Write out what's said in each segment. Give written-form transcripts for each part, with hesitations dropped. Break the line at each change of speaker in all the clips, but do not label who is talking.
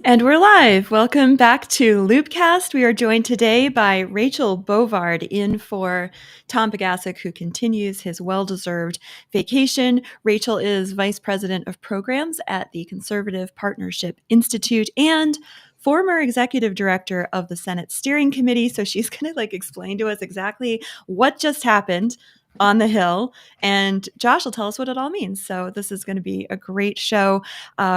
And we're live. Welcome back to LOOPcast. We are joined today by Rachel Bovard in for Tom Pegasic, who continues his well-deserved vacation. Rachel is Vice President of Programs at the Conservative Partnership Institute and former Executive Director of the Senate Steering Committee. So she's going to explain to us exactly what just happened on the Hill, and Josh will tell us what it all means. So this is going to be a great show.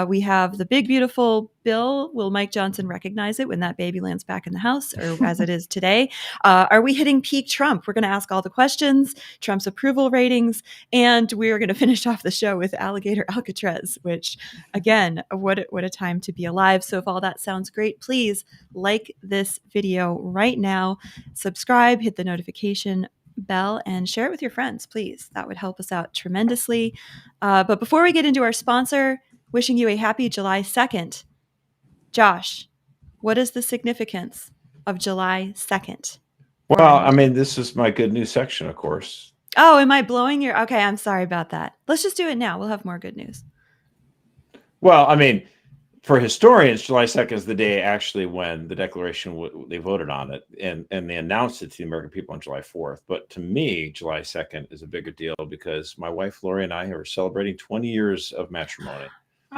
We have the big, beautiful bill. Will Mike Johnson recognize it when that baby lands back in the house, or as it is today? Are we hitting peak Trump? We're going to ask all the questions, Trump's approval ratings, and we're going to finish off the show with Alligator Alcatraz, which, again, what a time to be alive. So if all that sounds great, please like this video right now, subscribe, hit the notification bell, and share it with your friends, please. That would help us out tremendously. But before we get into our sponsor, wishing you a happy July 2nd. Josh, what is the significance of July 2nd?
Well, I mean, this is my good news section, of course.
Oh, am I blowing your... Okay, I'm sorry about that. Let's just do it now. We'll have more good news.
Well, I mean, for historians, July 2nd is the day actually when the Declaration, they voted on it, and they announced it to the American people on July 4th. But to me, July 2nd is a bigger deal because my wife, Lori, and I are celebrating 20 years of matrimony.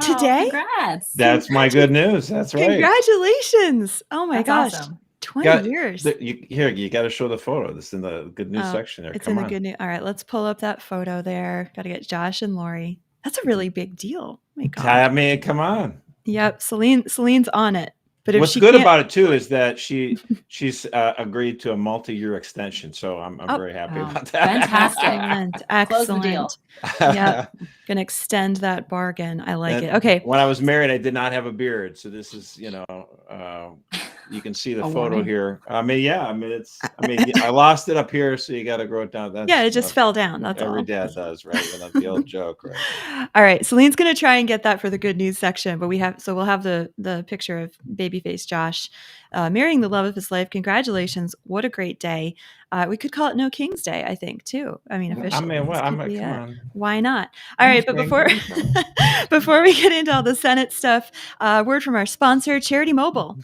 Today?
Congrats.
That's my good news. That's right.
Congratulations. Oh my gosh.
Awesome.
20 years.
You got to show the photo. This is in the good news section there.
It's in the good news. All right, let's pull up that photo there. Got to get Josh and Lori. That's a really big deal. Oh my God.
I mean, come on.
Yep. Celine's on it. But
what's good about it too is that she's agreed to a multi-year extension, so I'm very happy about that.
Fantastic.
Excellent.
Close the deal.
Yep. Gonna extend that bargain. I like it. Okay.
When I was married, I did not have a beard, so this is, you can see the photo here. I mean, I lost it up here, so you got to grow it down.
It just fell down. That's
every
all.
dad does, right? And that's the old joke, right?
All right, Celine's gonna try and get that for the good news section, but we'll have the picture of babyface Josh marrying the love of his life. Congratulations! What a great day. We could call it No King's Day, I think, too. I mean, officially.
Come on.
Why not? All right, but before we get into all the Senate stuff, word from our sponsor, Charity Mobile.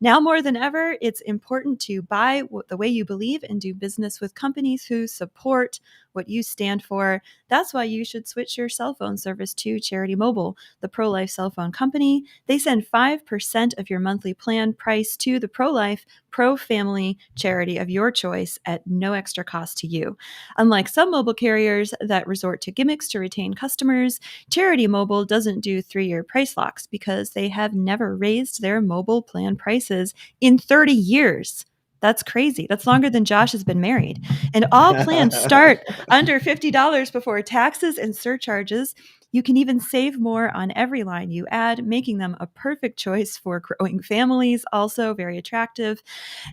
Now more than ever, it's important to buy the way you believe and do business with companies who support what you stand for. That's why you should switch your cell phone service to Charity Mobile, the pro-life cell phone company. They send 5% of your monthly plan price to the pro-life, pro-family charity of your choice at no extra cost to you. Unlike some mobile carriers that resort to gimmicks to retain customers, Charity Mobile doesn't do 3-year price locks because they have never raised their mobile plan prices in 30 years. That's crazy. That's longer than Josh has been married. And all plans start under $50 before taxes and surcharges. You can even save more on every line you add, making them a perfect choice for growing families. Also very attractive.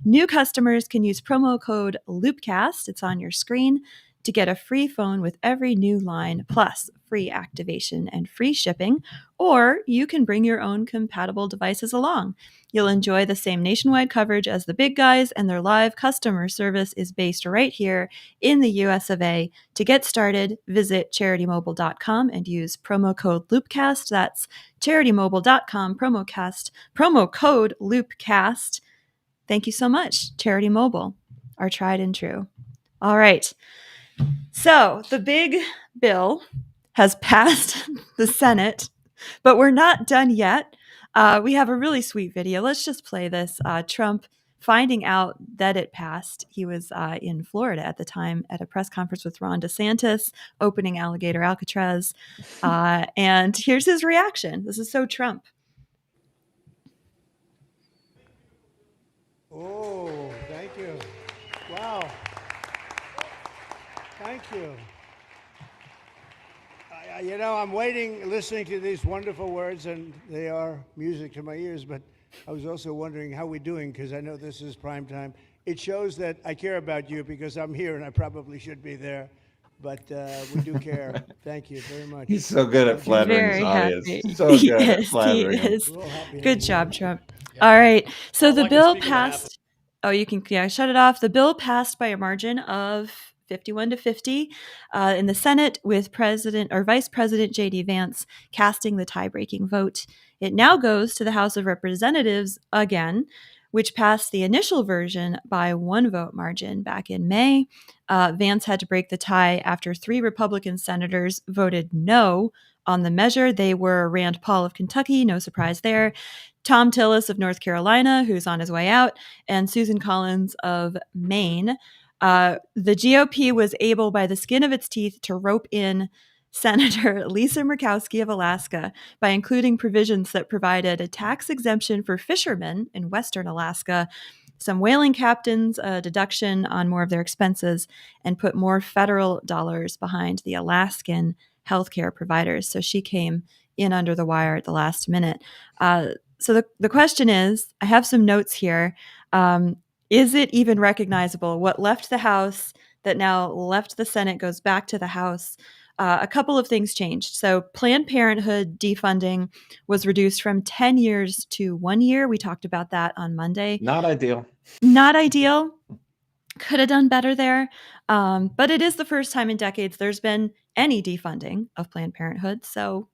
New customers can use promo code LOOPcast. It's on your screen to get a free phone with every new line, plus free activation and free shipping, or you can bring your own compatible devices along. You'll enjoy the same nationwide coverage as the big guys, and their live customer service is based right here in the US of A. To get started, visit CharityMobile.com and use promo code LOOPcast. That's CharityMobile.com, promo code LOOPcast. Thank you so much, Charity Mobile, our tried and true. All right. So the big bill has passed the Senate, but we're not done yet. We have a really sweet video. Let's just play this. Trump finding out that it passed. He was in Florida at the time at a press conference with Ron DeSantis, opening Alligator Alcatraz. And here's his reaction. This is so Trump.
Oh, thank you. Wow. Thank you. I'm waiting, listening to these wonderful words, and they are music to my ears, but I was also wondering how we're doing, because I know this is prime time. It shows that I care about you because I'm here, and I probably should be there, but we do care. Thank you very much.
He's so good at flattering his audience.
Happy.
So good at flattering.
He is. Good job, Trump. All right. So the bill passed. Oh, you can shut it off. The bill passed by a margin of 51-50 in the Senate, with Vice President J.D. Vance casting the tie-breaking vote It now goes to the House of Representatives again, which passed the initial version by 1 vote margin back in May. Vance had to break the tie after 3 Republican senators voted no on the measure. They were Rand Paul of Kentucky, no surprise there, Tom Tillis of North Carolina, who's on his way out, and Susan Collins of Maine. The GOP was able, by the skin of its teeth, to rope in Senator Lisa Murkowski of Alaska by including provisions that provided a tax exemption for fishermen in Western Alaska, some whaling captains, a deduction on more of their expenses, and put more federal dollars behind the Alaskan healthcare providers. So she came in under the wire at the last minute. So the question is, I have some notes here. Is it even recognizable? What left the House that now left the Senate goes back to the House. A couple of things changed. So Planned Parenthood defunding was reduced from 10 years to 1 year. We talked about that on Monday.
Not ideal.
Not ideal. Could have done better there. But it is the first time in decades there's been any defunding of Planned Parenthood. So,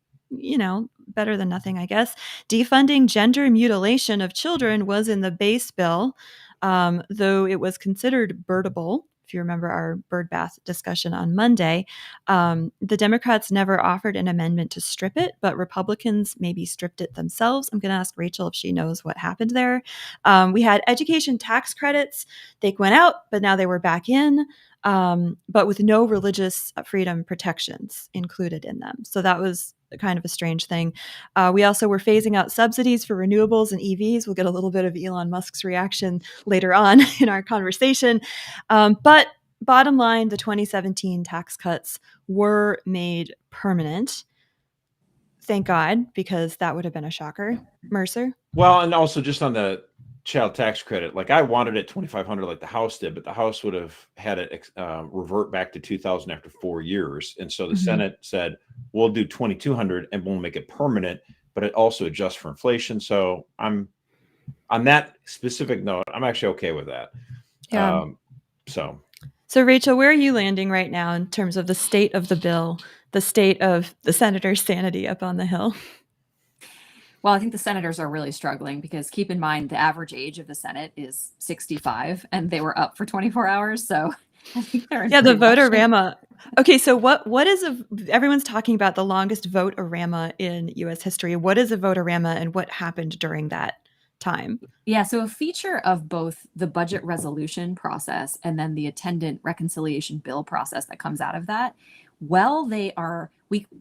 better than nothing, I guess. Defunding gender mutilation of children was in the base bill, though it was considered birdable. If you remember our bird bath discussion on Monday, the Democrats never offered an amendment to strip it, but Republicans maybe stripped it themselves. I'm going to ask Rachel if she knows what happened there. We had education tax credits. They went out, but now they were back in, but with no religious freedom protections included in them. So that was kind of a strange thing. We also were phasing out subsidies for renewables and EVs. We'll get a little bit of Elon Musk's reaction later on in our conversation. But bottom line, the 2017 tax cuts were made permanent. Thank God, because that would have been a shocker. Mercer?
Well, and also just on the child tax credit, like I wanted it 2,500 like the House did, but the House would have had it revert back to 2,000 after 4 years. And so the Senate said, we'll do 2,200 and we'll make it permanent, but it also adjusts for inflation. So I'm on that specific note, I'm actually okay with that.
Yeah.
So
Rachel, where are you landing right now in terms of the state of the bill, the state of the senator's sanity up on the Hill?
Well, I think the senators are really struggling because keep in mind the average age of the Senate is 65 and they were up for 24 hours. So I think they're
the vote-a-rama. Okay, so what is everyone's talking about the longest vote-a-rama in U.S. history. What is a vote-a-rama and what happened during that time?
Yeah, so a feature of both the budget resolution process and then the attendant reconciliation bill process that comes out of that,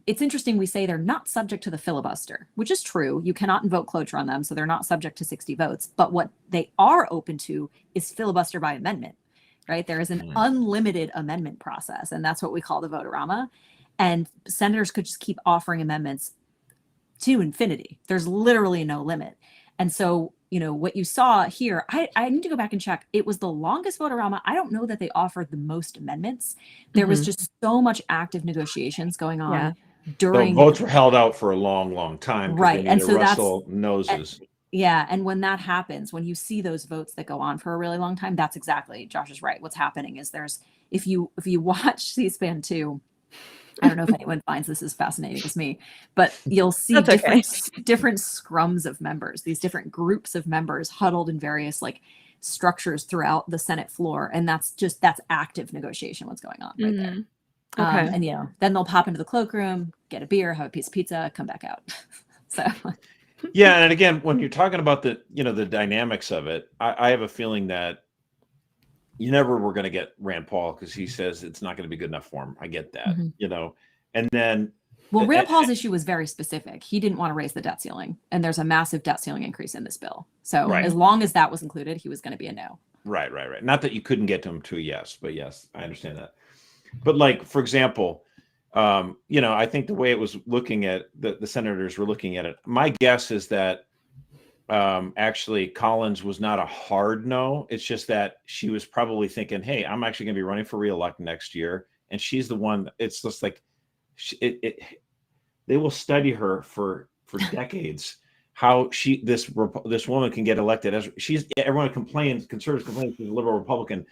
it's interesting we say they're not subject to the filibuster, which is true. You cannot invoke cloture on them, so they're not subject to 60 votes. But what they are open to is filibuster by amendment, right? There is an unlimited amendment process, and that's what we call the vote-a-rama. And senators could just keep offering amendments to infinity. There's literally no limit. And so, what you saw here, I need to go back and check. It was the longest vote-a-rama. I don't know that they offered the most amendments. There was just so much active negotiations going on during.
The votes were held out for a long, long time.
Right. And so
Russell noses.
And when that happens, when you see those votes that go on for a really long time, that's exactly, Josh is right. What's happening is if you watch C-SPAN 2, I don't know if anyone finds this as fascinating as me, but you'll see different scrums of members, these different groups of members huddled in various structures throughout the Senate floor. And that's active negotiation, what's going on right there.
Okay.
And then they'll pop into the cloakroom, get a beer, have a piece of pizza, come back out. So
yeah. And again, when you're talking about the dynamics of it, I have a feeling that you never were going to get Rand Paul because he says it's not going to be good enough for him. I get that, and then.
Well, Rand Paul's issue was very specific. He didn't want to raise the debt ceiling, and there's a massive debt ceiling increase in this bill. So as long as that was included, he was going to be a no. Right.
Not that you couldn't get to him to a yes, but yes, I understand that. But for example, I think the way it was looking at the senators were looking at it, my guess is that actually Collins was not a hard no. It's just that she was probably thinking, hey, I'm actually going to be running for reelect next year. And she's the one, it's just like, they will study her for decades, how this woman can get elected. Everyone complains, conservatives complain she's a liberal Republican,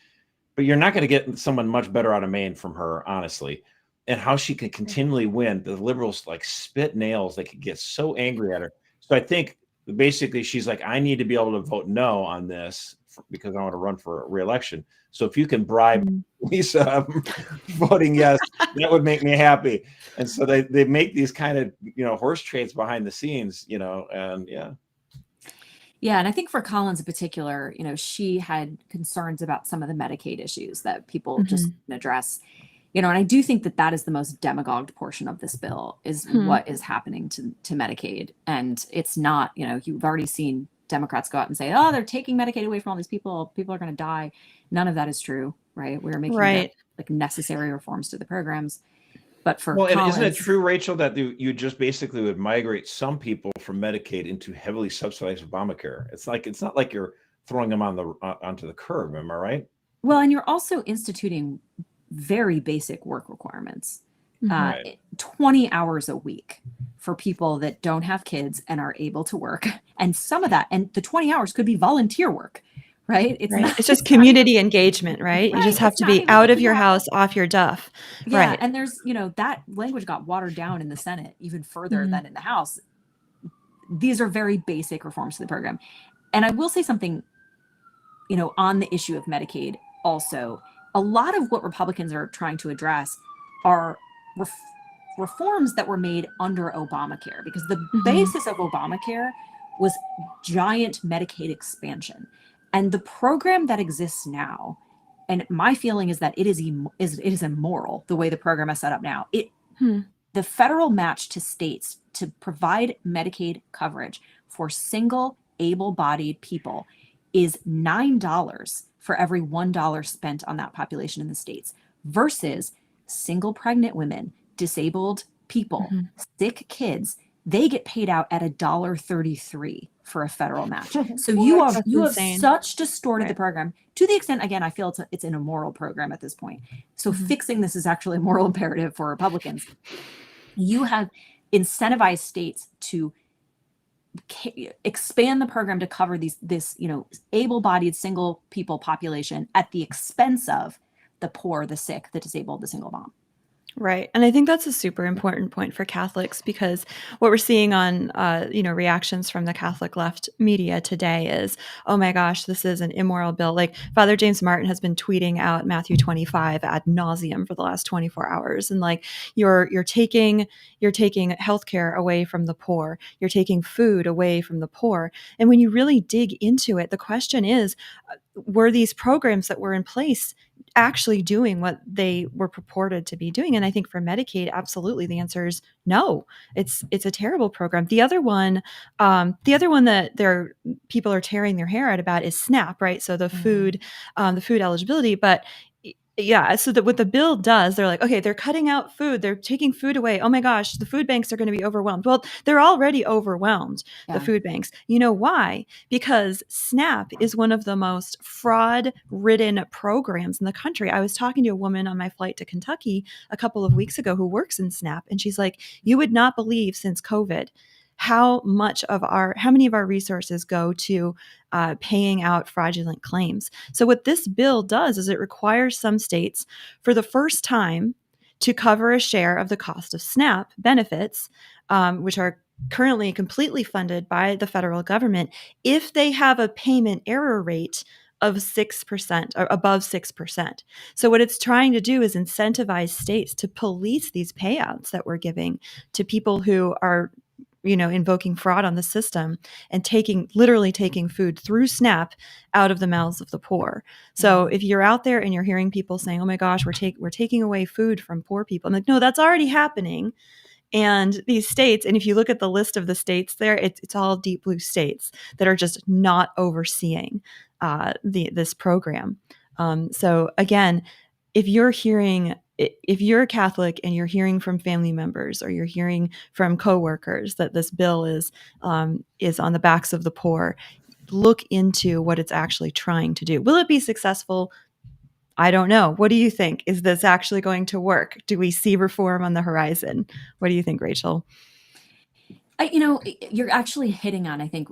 but you're not going to get someone much better out of Maine from her, honestly. And how she can continually win. The liberals spit nails. They could get so angry at her. So I think basically she's like, I need to be able to vote no on this because I want to run for re-election. So if you can bribe Lisa voting yes, that would make me happy. And so they make these kind of, horse trades behind the scenes, and yeah.
Yeah, and I think for Collins in particular, she had concerns about some of the Medicaid issues that people just didn't address. And I do think that is the most demagogued portion of this bill is what is happening to Medicaid. And it's not, you've already seen Democrats go out and say, oh, they're taking Medicaid away from all these people. People are going to die. None of that is true, right? We're making like necessary reforms to the programs. But for Collins,
and isn't it true, Rachel, that you just basically would migrate some people from Medicaid into heavily subsidized Obamacare? It's not like you're throwing them onto the curb. Am I right?
Well, and you're also instituting very basic work requirements, 20 hours a week for people that don't have kids and are able to work. And some of that, and the 20 hours could be volunteer work, right?
It's just community engagement, right? You just have to be out of your house, off your duff.
Yeah,
right.
And there's, that language got watered down in the Senate even further than in the House. These are very basic reforms to the program. And I will say something, on the issue of Medicaid also. A lot of what Republicans are trying to address are reforms that were made under Obamacare, because the basis of Obamacare was giant Medicaid expansion. And the program that exists now, and my feeling is that it is immoral the way the program is set up now. The federal match to states to provide Medicaid coverage for single able-bodied people is $9 for every $1 spent on that population in the states, versus single pregnant women, disabled people, sick kids. They get paid out at $1.33 for a federal match. So you have such distorted the program to the extent, again, I feel it's an immoral program at this point. So fixing this is actually a moral imperative for Republicans. You have incentivized states to expand the program to cover this able-bodied single people population at the expense of the poor, the sick, the disabled, the single mom.
Right. And I think that's a super important point for Catholics, because what we're seeing on, reactions from the Catholic left media today is, oh my gosh, this is an immoral bill. Like Father James Martin has been tweeting out Matthew 25 ad nauseum for the last 24 hours. And like, you're taking healthcare away from the poor. You're taking food away from the poor. And when you really dig into it, the question is, were these programs that were in place actually doing what they were purported to be doing? And I think for Medicaid, absolutely, the answer is no. It's a terrible program. The other one that people are tearing their hair out about is SNAP, right? So the food eligibility, but yeah. So that what the bill does, they're like, okay, they're cutting out food. They're taking food away. Oh my gosh, the food banks are going to be overwhelmed. Well, they're already overwhelmed, the food banks. You know why? Because SNAP is one of the most fraud-ridden programs in the country. I was talking to a woman on my flight to Kentucky a couple of weeks ago who works in SNAP. And she's like, you would not believe since COVID how many of our resources go to paying out fraudulent claims. So what this bill does is it requires some states for the first time to cover a share of the cost of SNAP benefits, which are currently completely funded by the federal government, if they have a payment error rate of 6% or above 6%. So what it's trying to do is incentivize states to police these payouts that we're giving to people who are invoking fraud on the system and literally taking food through SNAP out of the mouths of the poor. So if you're out there and you're hearing people saying, oh my gosh, we're taking away food from poor people, I'm like, no, that's already happening. And these states, and if you look at the list of the states there, it's all deep blue states that are just not overseeing this program. So again, if you're a Catholic and you're hearing from family members or you're hearing from coworkers that this bill is on the backs of the poor, look into what it's actually trying to do. Will it be successful? I don't know. What do you think? Is this actually going to work? Do we see reform on the horizon? What do you think, Rachel?
You're actually hitting on, I think,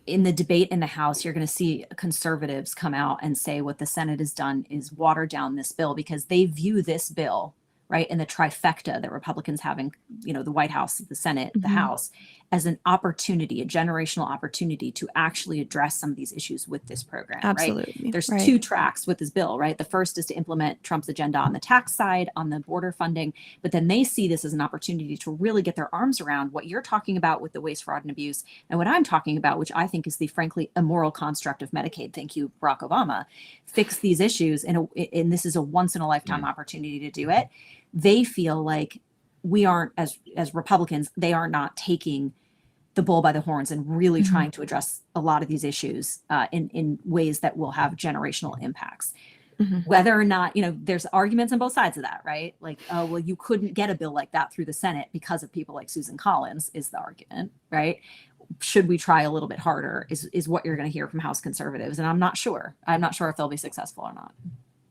in the debate in the House, you're going to see conservatives come out and say what the Senate has done is water down this bill, because they view this bill, right, in the trifecta that Republicans have in, the White House, the Senate, the House, as an opportunity, a generational opportunity to actually address some of these issues with this program.
Absolutely.
Right? There's
right.
2 tracks with this bill, right? The first is to implement Trump's agenda on the tax side, on the border funding, but then they see this as an opportunity to really get their arms around what you're talking about with the waste, fraud, and abuse, and what I'm talking about, which I think is the frankly immoral construct of Medicaid. Thank you, Barack Obama. Fix these issues, and this is a once in a lifetime opportunity to do it. They feel like we aren't, as Republicans, they are not taking the bull by the horns and really trying to address a lot of these issues in ways that will have generational impacts. Whether or not, there's arguments on both sides of that, right? Like, oh, well, you couldn't get a bill like that through the Senate because of people like Susan Collins is the argument, right? Should we try a little bit harder is what you're going to hear from House conservatives. And I'm not sure if they'll be successful or not.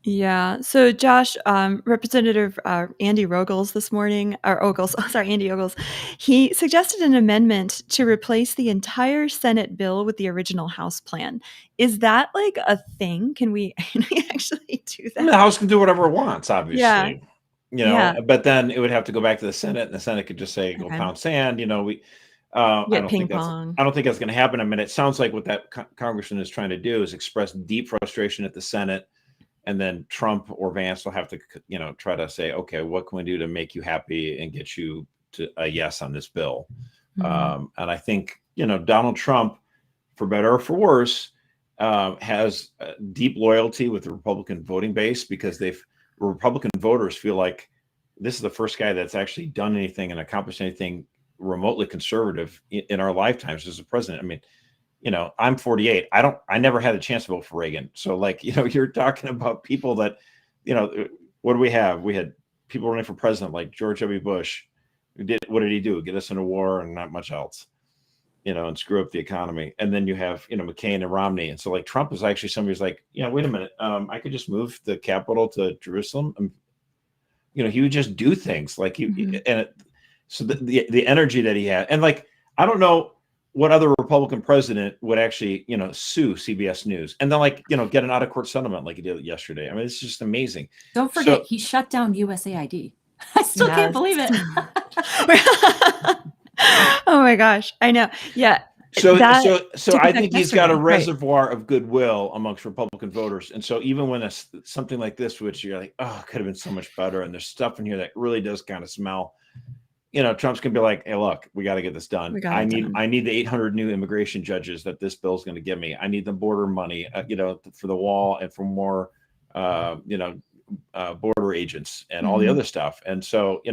Yeah. So Josh, Representative Andy Ogles this morning, Andy Ogles, he suggested an amendment to replace the entire Senate bill with the original House plan. Is that like a thing? Can we actually do that?
The House can do whatever it wants, obviously.
Yeah.
But then it would have to go back to the Senate, and the Senate could just say, "Go pound sand." I don't think that's going to happen. I mean, it sounds like what that congressman is trying to do is express deep frustration at the Senate. And then Trump or Vance will have to, try to say, okay, what can we do to make you happy and get you to a yes on this bill? And I think, Donald Trump, for better or for worse, has deep loyalty with the Republican voting base because Republican voters feel like this is the first guy that's actually done anything and accomplished anything remotely conservative in our lifetimes as a president. I mean, I'm 48. I never had a chance to vote for Reagan. So you're talking about people that, what do we have? We had people running for president like George W. Bush. What did he do? Get us into war and not much else, and screw up the economy. And then you have, McCain and Romney. And so Trump is actually somebody who's like, wait a minute. I could just move the capital to Jerusalem. He would just do things so the energy that he had. And I don't know what other Republican president would actually, sue CBS News and then get an out of court settlement like he did yesterday. I mean, it's just amazing.
Don't forget, he shut down USAID. I still can't believe it.
Oh my gosh. I know. Yeah.
So I think he's got a reservoir of goodwill amongst Republican voters. And so even when something like this, which you're like, oh, it could have been so much better. And there's stuff in here that really does kind of smell. Trump's gonna be like, hey, look, we got to get this done. I need the 800 new immigration judges that this bill is going to give me. I need the border money, for the wall and for more, border agents and all the other stuff. And so,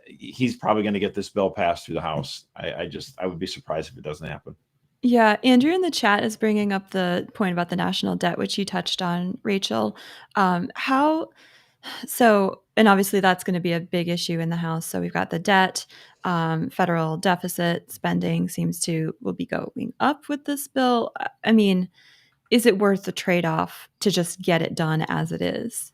he's probably going to get this bill passed through the House. I would be surprised if it doesn't happen.
Yeah, Andrew in the chat is bringing up the point about the national debt, which you touched on, Rachel. And obviously that's going to be a big issue in the House. So we've got the debt, federal deficit spending will be going up with this bill. I mean, is it worth the trade-off to just get it done as it is?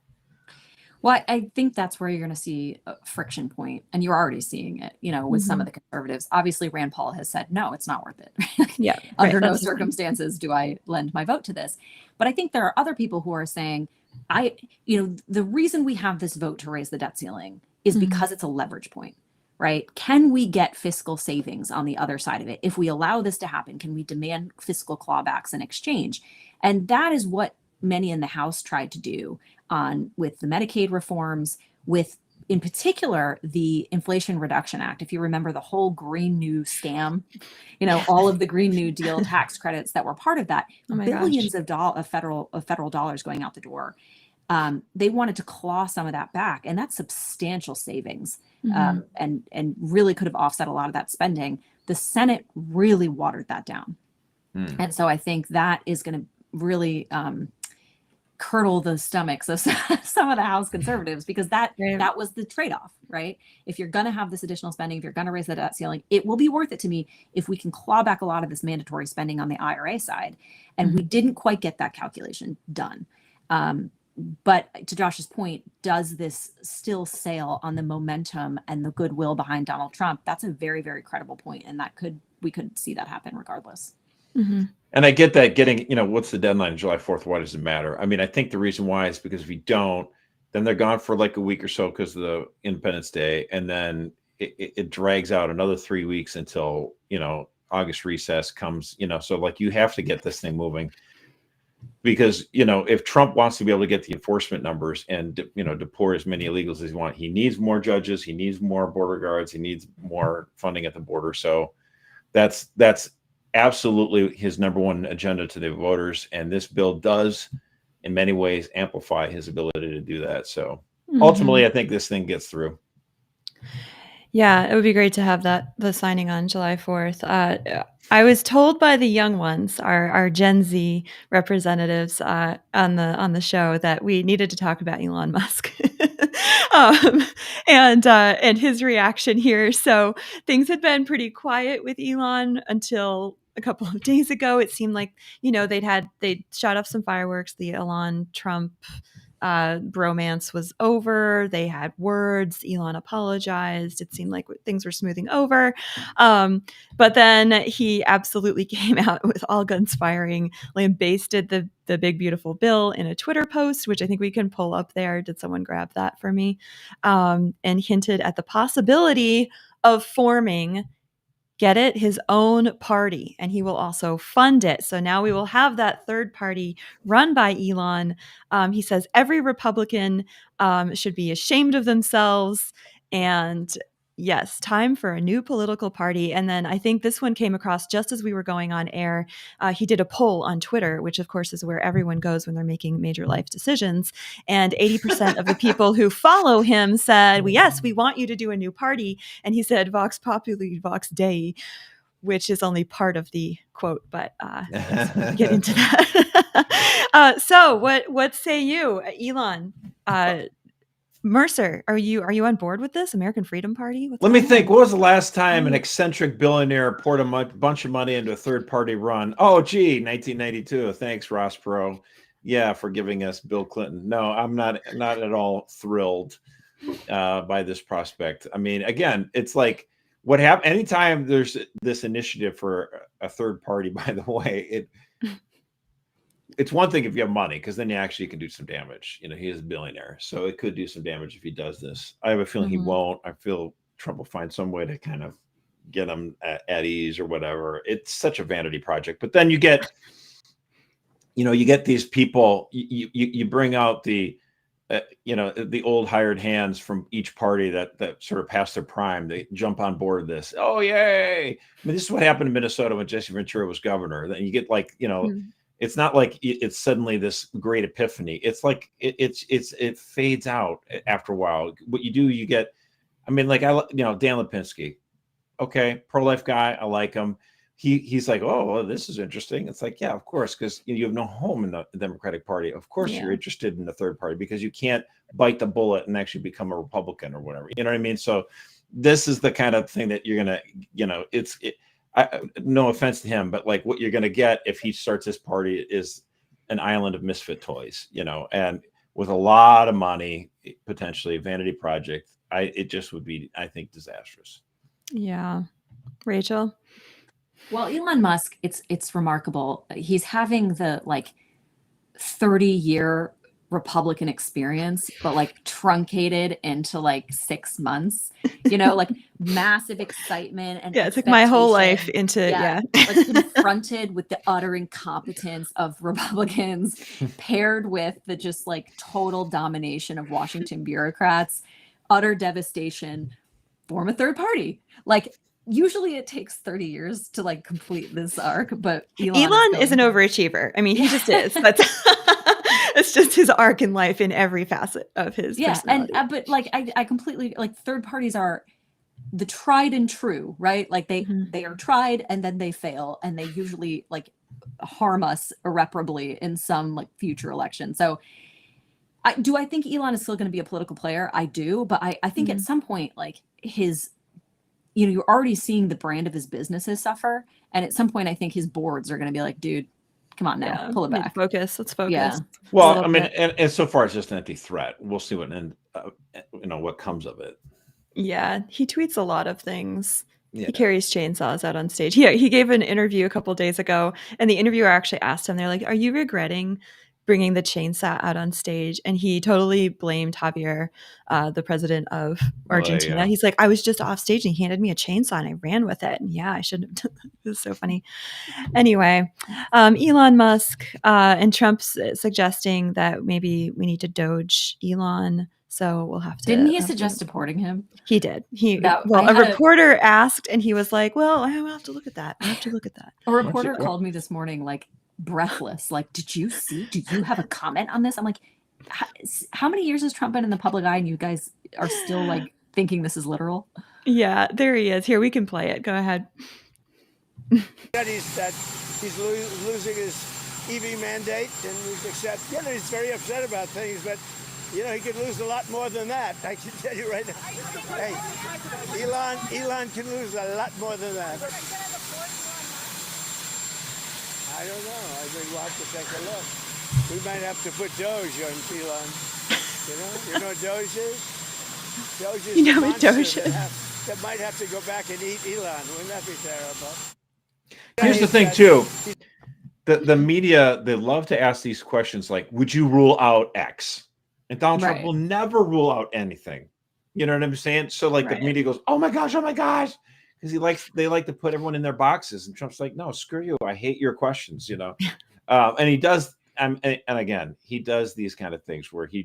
Well, I think that's where you're going to see a friction point, and you're already seeing it, with some of the conservatives. Obviously, Rand Paul has said, no, it's not worth it.
Yeah.
Under no circumstances do I lend my vote to this. But I think there are other people who are saying, the reason we have this vote to raise the debt ceiling is because it's a leverage point, right? Can we get fiscal savings on the other side of it? If we allow this to happen, can we demand fiscal clawbacks in exchange? And that is what many in the House tried to do with the Medicaid reforms, with, in particular, the Inflation Reduction Act. If you remember the whole Green New scam, all of the Green New Deal tax credits that were part of that, billions of federal dollars going out the door. They wanted to claw some of that back, and that's substantial savings, and really could have offset a lot of that spending. The Senate really watered that down. And so I think that is going to really curdle the stomachs of some of the House conservatives, because that was the trade-off, right? If you're going to have this additional spending, if you're going to raise the debt ceiling, it will be worth it to me if we can claw back a lot of this mandatory spending on the IRA side. And we didn't quite get that calculation done. But to Josh's point, does this still sail on the momentum and the goodwill behind Donald Trump? That's a very, very credible point, and we could see that happen regardless.
And I get that what's the deadline, July 4th? Why does it matter? I mean, I think the reason why is because if you don't, then they're gone for like a week or so because of the Independence Day. And then it drags out another 3 weeks until, August recess comes, so like you have to get this thing moving. Because, if Trump wants to be able to get the enforcement numbers and, deport as many illegals as he wants, he needs more judges, he needs more border guards, he needs more funding at the border. So that's absolutely his number one agenda to the voters. And this bill does, in many ways, amplify his ability to do that. So ultimately, I think this thing gets through.
Yeah, it would be great to have the signing on July 4th. I was told by the young ones, our Gen Z representatives on the show, that we needed to talk about Elon Musk and his reaction here. So things had been pretty quiet with Elon until a couple of days ago. It seemed like they'd shot off some fireworks. The Elon Trump bromance was over. They had words. Elon apologized. It seemed like things were smoothing over. But then he absolutely came out with all guns firing, lambasted the big, beautiful bill in a Twitter post, which I think we can pull up there. Did someone grab that for me? And hinted at the possibility of forming, get it, his own party, and he will also fund it. So now we will have that third party run by Elon. He says every Republican should be ashamed of themselves. And yes, time for a new political party. And then I think this one came across just as we were going on air. He did a poll on Twitter, which of course is where everyone goes when they're making major life decisions. And 80% of the people who follow him said, well, yes, we want you to do a new party. And he said, Vox Populi, Vox Dei, which is only part of the quote, but let's get into that. So what say you, Elon? Mercer, are you on board with this American Freedom Party?
Let me think. What was the last time an eccentric billionaire poured a bunch of money into a third-party run? Oh, gee, 1992. Thanks, Ross Perot. Yeah, for giving us Bill Clinton. No, I'm not at all thrilled by this prospect. I mean, again, it's like what happened anytime there's this initiative for a third party. By the way, it's one thing if you have money, because then you actually can do some damage. He is a billionaire, so it could do some damage if he does this. I have a feeling he won't. I feel Trump will find some way to kind of get him at ease or whatever. It's such a vanity project. But then you get these people. You bring out the old hired hands from each party that sort of past their prime. They jump on board this. Oh, yay! I mean, this is what happened in Minnesota when Jesse Ventura was governor. Then you get It's not like it's suddenly this great epiphany. It's like it fades out after a while. What you do, you get. I mean, like Dan Lipinski, okay, pro-life guy. I like him. He's like, oh, well, this is interesting. It's like, yeah, of course, because you have no home in the Democratic Party. Of course, you're interested in the third party because you can't bite the bullet and actually become a Republican or whatever. You know what I mean? So this is the kind of thing that you're gonna, no offense to him, but like what you're going to get if he starts this party is an island of misfit toys, and with a lot of money, potentially a vanity project. It just would be, I think, disastrous.
Yeah. Rachel?
Well, Elon Musk, it's remarkable. He's having the 30-year Republican experience, but truncated into 6 months, massive excitement. And
it took my whole life into,
confronted with the utter incompetence of Republicans paired with the just total domination of Washington bureaucrats, utter devastation, form a third party. Usually it takes 30 years to complete this arc, but Elon
is an overachiever. I mean, he just is. It's just his arc in life in every facet of his personality.
And but I completely third parties are the tried and true, right? They are tried and then they fail, and they usually harm us irreparably in some future election. So I think Elon is still going to be a political player? I do, but I think at some point his you're already seeing the brand of his businesses suffer, and at some point I think his boards are going to be dude, come on now, pull it back.
Let's focus.
Yeah.
Well, I mean, and so far it's just an empty threat. We'll see what comes of it.
Yeah, he tweets a lot of things. Yeah. He carries chainsaws out on stage. He gave an interview a couple days ago, and the interviewer actually asked him, they're like, are you regretting bringing the chainsaw out on stage, and he totally blamed Javier, the president of Argentina.
yeah.
He's like, I was just off stage and he handed me a chainsaw and I ran with it. And yeah, I shouldn't have. It was so funny. Anyway, Elon Musk and Trump's suggesting that maybe we need to doge Elon. So we'll have to.
Didn't he suggest deporting him?
He did.
That-
Well,
I
a
had a-
reporter asked, and he was like, "Well, I will have to look at that. I have to look at that."
A reporter called me this morning, like breathless, like, "Did you see? Do you have a comment on this?" I'm like, "How many years has Trump been in the public eye, and you guys are still like thinking this is literal?"
Yeah, there he is. Here, we can play it. Go ahead.
That he's losing his EV mandate, and he's very upset about things, but you know, he could lose a lot more than that. I can tell you right now. Hey, Elon can lose a lot more than that. I don't know. I think we'll have to take a look. We might have to put Doge on Elon. You know what Doge is? Doge is
You know
the
what Doge
monster
is?
that might have to go back and eat Elon. Wouldn't that be terrible?
Here's the thing, too. The media, they love to ask these questions like, would you rule out X? And Donald Trump will never rule out anything. You know what I'm saying? So like the media goes, oh my gosh. Because they like to put everyone in their boxes. And Trump's like, no, screw you. I hate your questions, you know? And he does. And again, he does these kind of things where he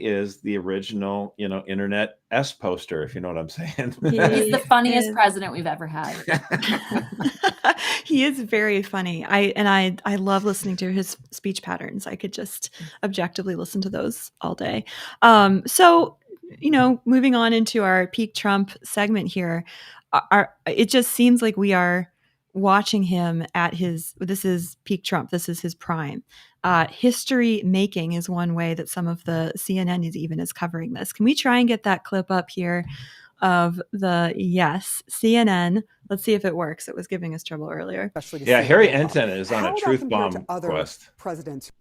is the original, you know, internet S poster, if you know what I'm saying.
He's the funniest president we've ever had.
He is very funny. I love listening to his speech patterns. I could just objectively listen to those all day. So, you know, moving on into our peak Trump segment here, it just seems like we are watching him at this is peak Trump. This is his prime. History making is one way that some of the CNN is covering this. Can we try and get that clip up here of CNN? Let's see if it works. It was giving us trouble earlier.
Yeah, Harry Enten is on a truth bomb quest.
Presidents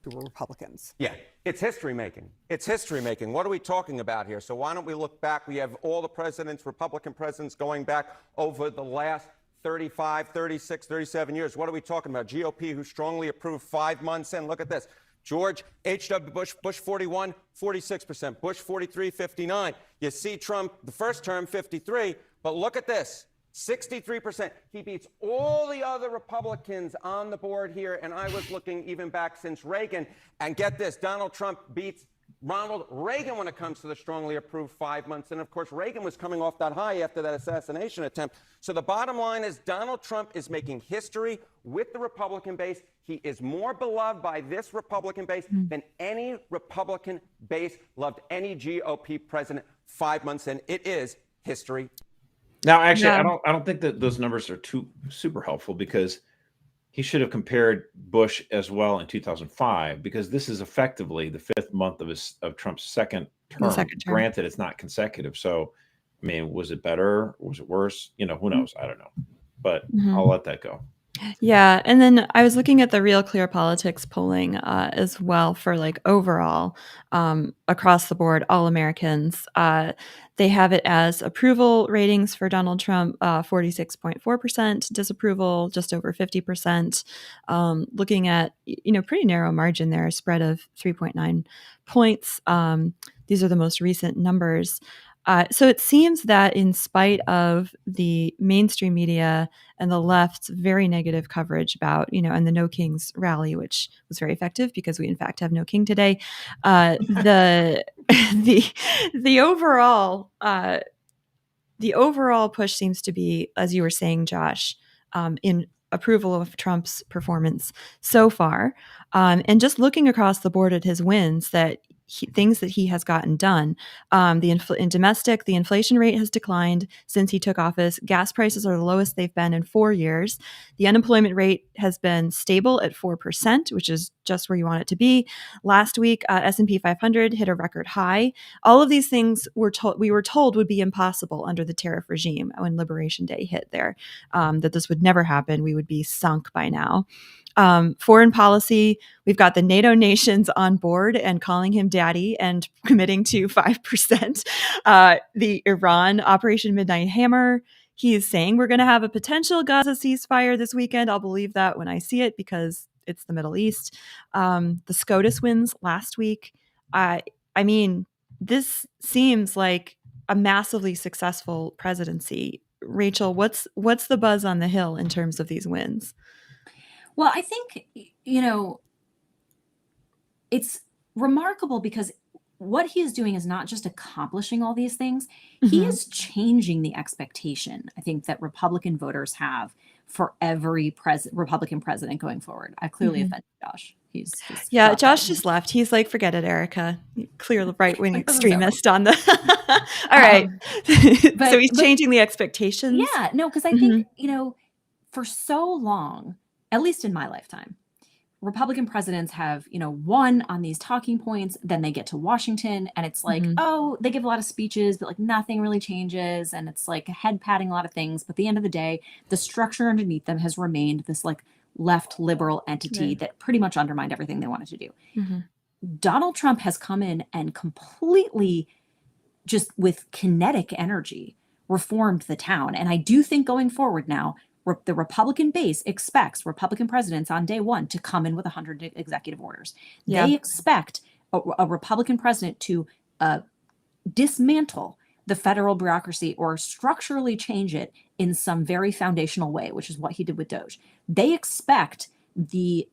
who were Republicans.
Yeah, it's history making. It's history making. What are we talking about here? So why don't we look back? We have all the presidents, Republican presidents, going back over the last 35, 36, 37 years. What are we talking about? GOP, who strongly approved 5 months in. Look at this. George H.W. Bush, Bush 41, 46%. Bush 43, 59. You see Trump, the first term, 53. But look at this, 63%. He beats all the other Republicans on the board here. And I was looking even back since Reagan. And get this, Donald Trump beats Ronald Reagan when it comes to the strongly approved 5 months. And of course, Reagan was coming off that high after that assassination attempt. So the bottom line is Donald Trump is making history with the Republican base. He is more beloved by this Republican base than any Republican base loved any GOP president 5 months in. It is history.
Now, actually, I don't think that those numbers are too super helpful, because he should have compared Bush as well in 2005, because this is effectively the 5th month of Trump's second term. Granted, it's not consecutive. So, I mean, was it better? Was it worse? You know, who knows? I don't know. But I'll let that go.
Yeah. And then I was looking at the Real Clear Politics polling as well for like overall across the board, all Americans. They have it as approval ratings for Donald Trump, 46.4%, disapproval, just over 50%. Looking at, you know, pretty narrow margin there, a spread of 3.9 points. These are the most recent numbers. So it seems that in spite of the mainstream media and the left's very negative coverage about, you know, and the No Kings rally, which was very effective because we in fact have no king today, the overall push seems to be, as you were saying, Josh, in approval of Trump's performance so far, and just looking across the board at his wins, things that he has gotten done. In domestic, the inflation rate has declined since he took office. Gas prices are the lowest they've been in 4 years. The unemployment rate has been stable at 4%, which is just where you want it to be. Last week, S&P 500 hit a record high. All of these things we were told would be impossible under the tariff regime when Liberation Day hit there, that this would never happen. We would be sunk by now. Foreign policy, we've got the NATO nations on board and calling him daddy and committing to 5%. The Iran Operation Midnight Hammer He's saying we're going to have a potential Gaza ceasefire this weekend. I'll believe that when I see it because it's the Middle East. The SCOTUS wins last week. I mean, this seems like a massively successful presidency. Rachel, what's the buzz on the Hill in terms of these wins?
Well, I think, it's remarkable because what he is doing is not just accomplishing all these things, he is changing the expectation, I think, that Republican voters have for every Republican president going forward. I clearly offended Josh. He's
Josh just left. He's like, forget it, Erica. Clear right-wing extremist on the... All right. So he's changing the expectations.
Yeah, no, because I think, for so long, at least in my lifetime, Republican presidents have, won on these talking points, then they get to Washington and it's like, oh, they give a lot of speeches, but like nothing really changes. And it's like head patting a lot of things. But at the end of the day, the structure underneath them has remained this like left liberal entity that pretty much undermined everything they wanted to do. Donald Trump has come in and completely just with kinetic energy reformed the town. And I do think going forward now, the Republican base expects Republican presidents on day one to come in with 100 executive orders. They expect a Republican president to dismantle the federal bureaucracy or structurally change it in some very foundational way, which is what he did with DOJ. They expect the,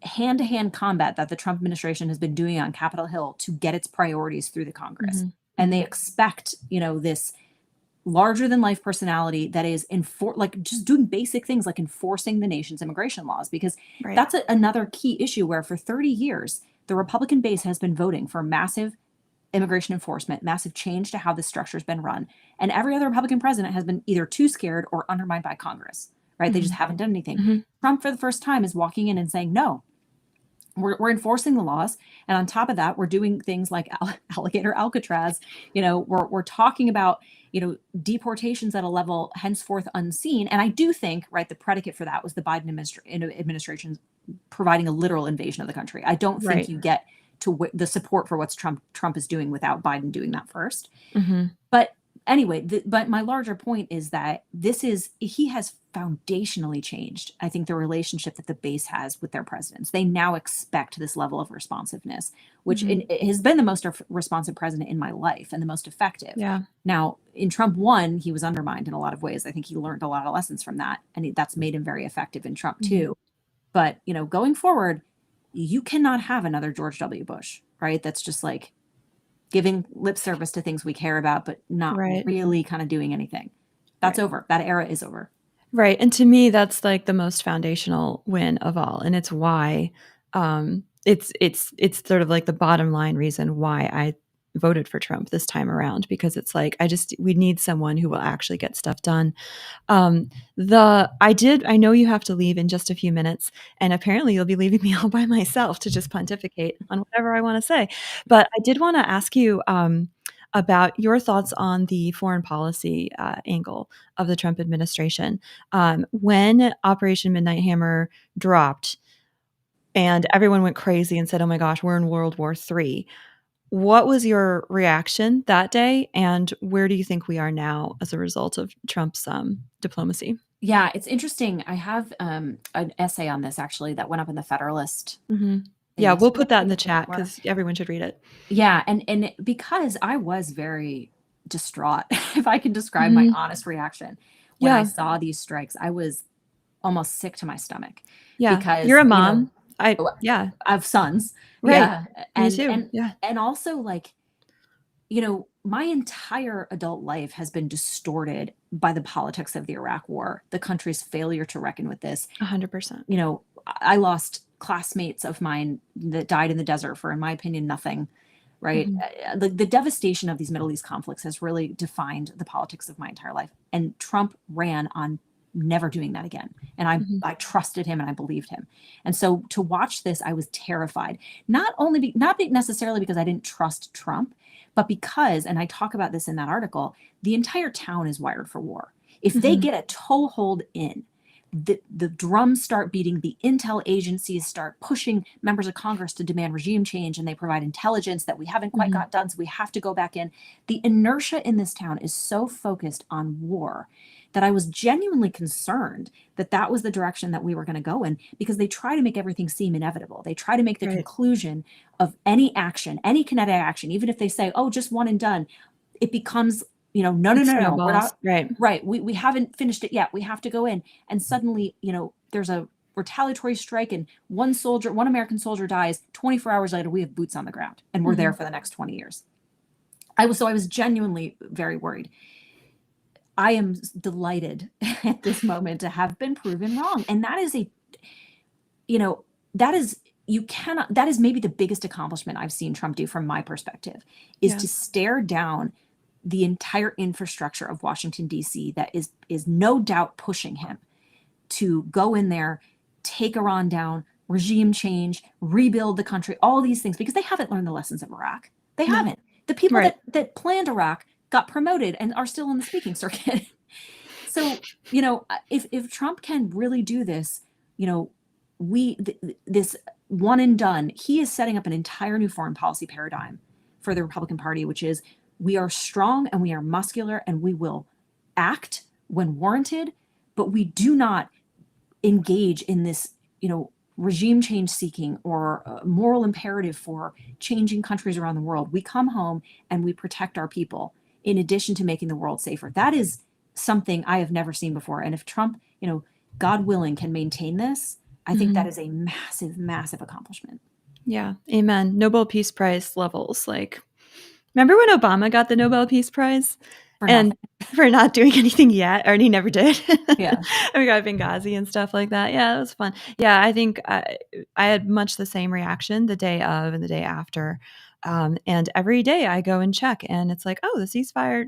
hand-to-hand combat that the Trump administration has been doing on Capitol Hill to get its priorities through the Congress. And they expect, this larger than life personality that is just doing basic things like enforcing the nation's immigration laws, because that's another key issue where for 30 years, the Republican base has been voting for massive immigration enforcement, massive change to how this structure has been run. And every other Republican president has been either too scared or undermined by Congress, right? They just haven't done anything. Trump, for the first time, is walking in and saying, no, we're enforcing the laws. And on top of that, we're doing things like Alligator Alcatraz. We're talking about, deportations at a level henceforth unseen. And I do think, the predicate for that was the Biden administration providing a literal invasion of the country. I don't think you get to the support for what Trump is doing without Biden doing that first. But anyway, but my larger point is that he has foundationally changed, I think, the relationship that the base has with their presidents. They now expect this level of responsiveness, which it has been the most responsive president in my life and the most effective. Now, in Trump 1, he was undermined in a lot of ways. I think he learned a lot of lessons from that, and that's made him very effective in Trump 2. But, going forward, you cannot have another George W. Bush, right? That's just like giving lip service to things we care about, but not really kind of doing anything. That's over. That era is over.
Right. And to me, that's like the most foundational win of all. And it's why it's sort of like the bottom line reason why I voted for Trump this time around, because it's like, we need someone who will actually get stuff done. I know you have to leave in just a few minutes, and apparently you'll be leaving me all by myself to just pontificate on whatever I want to say. But I did want to ask you, about your thoughts on the foreign policy angle of the Trump administration. When Operation Midnight Hammer dropped and everyone went crazy and said, oh my gosh, we're in World War III. What was your reaction that day? And where do you think we are now as a result of Trump's diplomacy?
Yeah, it's interesting. I have an essay on this actually that went up in the Federalist.
Yeah, we'll put that in the chat because everyone should read it.
Yeah, and because I was very distraught, if I can describe my honest reaction when I saw these strikes, I was almost sick to my stomach.
Yeah,
because
you're a mom.
I have sons.
Right.
Yeah,
Me too.
And also like, my entire adult life has been distorted by the politics of the Iraq War, the country's failure to reckon with this.
100%.
I lost classmates of mine that died in the desert for, in my opinion, nothing, right? The devastation of these Middle East conflicts has really defined the politics of my entire life. And Trump ran on never doing that again. And I trusted him and I believed him. And so to watch this, I was terrified, not necessarily because I didn't trust Trump, but because, and I talk about this in that article, the entire town is wired for war. If they get a toehold in, the drums start beating, the intel agencies start pushing members of Congress to demand regime change, and they provide intelligence that we haven't quite got done, so we have to go back in. The inertia in this town is so focused on war that I was genuinely concerned that that was the direction that we were going to go in, because they try to make everything seem inevitable. They try to make the conclusion of any action, any kinetic action, even if they say, oh, just one and done, it becomes, no, we're not, right. We haven't finished it yet. We have to go in. And suddenly, there's a retaliatory strike and one American soldier dies. 24 hours later, we have boots on the ground and we're there for the next 20 years. I was genuinely very worried. I am delighted at this moment to have been proven wrong. And that is that is maybe the biggest accomplishment I've seen Trump do from my perspective, is to stare down the entire infrastructure of Washington, D.C. that is no doubt pushing him to go in there, take Iran down, regime change, rebuild the country, all these things, because they haven't learned the lessons of Iraq. They haven't. The people that planned Iraq got promoted and are still on the speaking circuit. So, if Trump can really do this, this one and done, he is setting up an entire new foreign policy paradigm for the Republican Party, which is, we are strong and we are muscular and we will act when warranted, but we do not engage in this, regime change seeking or moral imperative for changing countries around the world. We come home and we protect our people in addition to making the world safer. That is something I have never seen before. And if Trump, God willing, can maintain this, I think that is a massive, massive accomplishment.
Yeah. Amen. Nobel Peace Prize levels. Like, remember when Obama got the Nobel Peace Prize? For not doing anything yet, or he never did.
Yeah.
We got Benghazi and stuff like that. Yeah, it was fun. Yeah, I think I had much the same reaction the day of and the day after. And every day I go and check, and it's like, oh, the ceasefire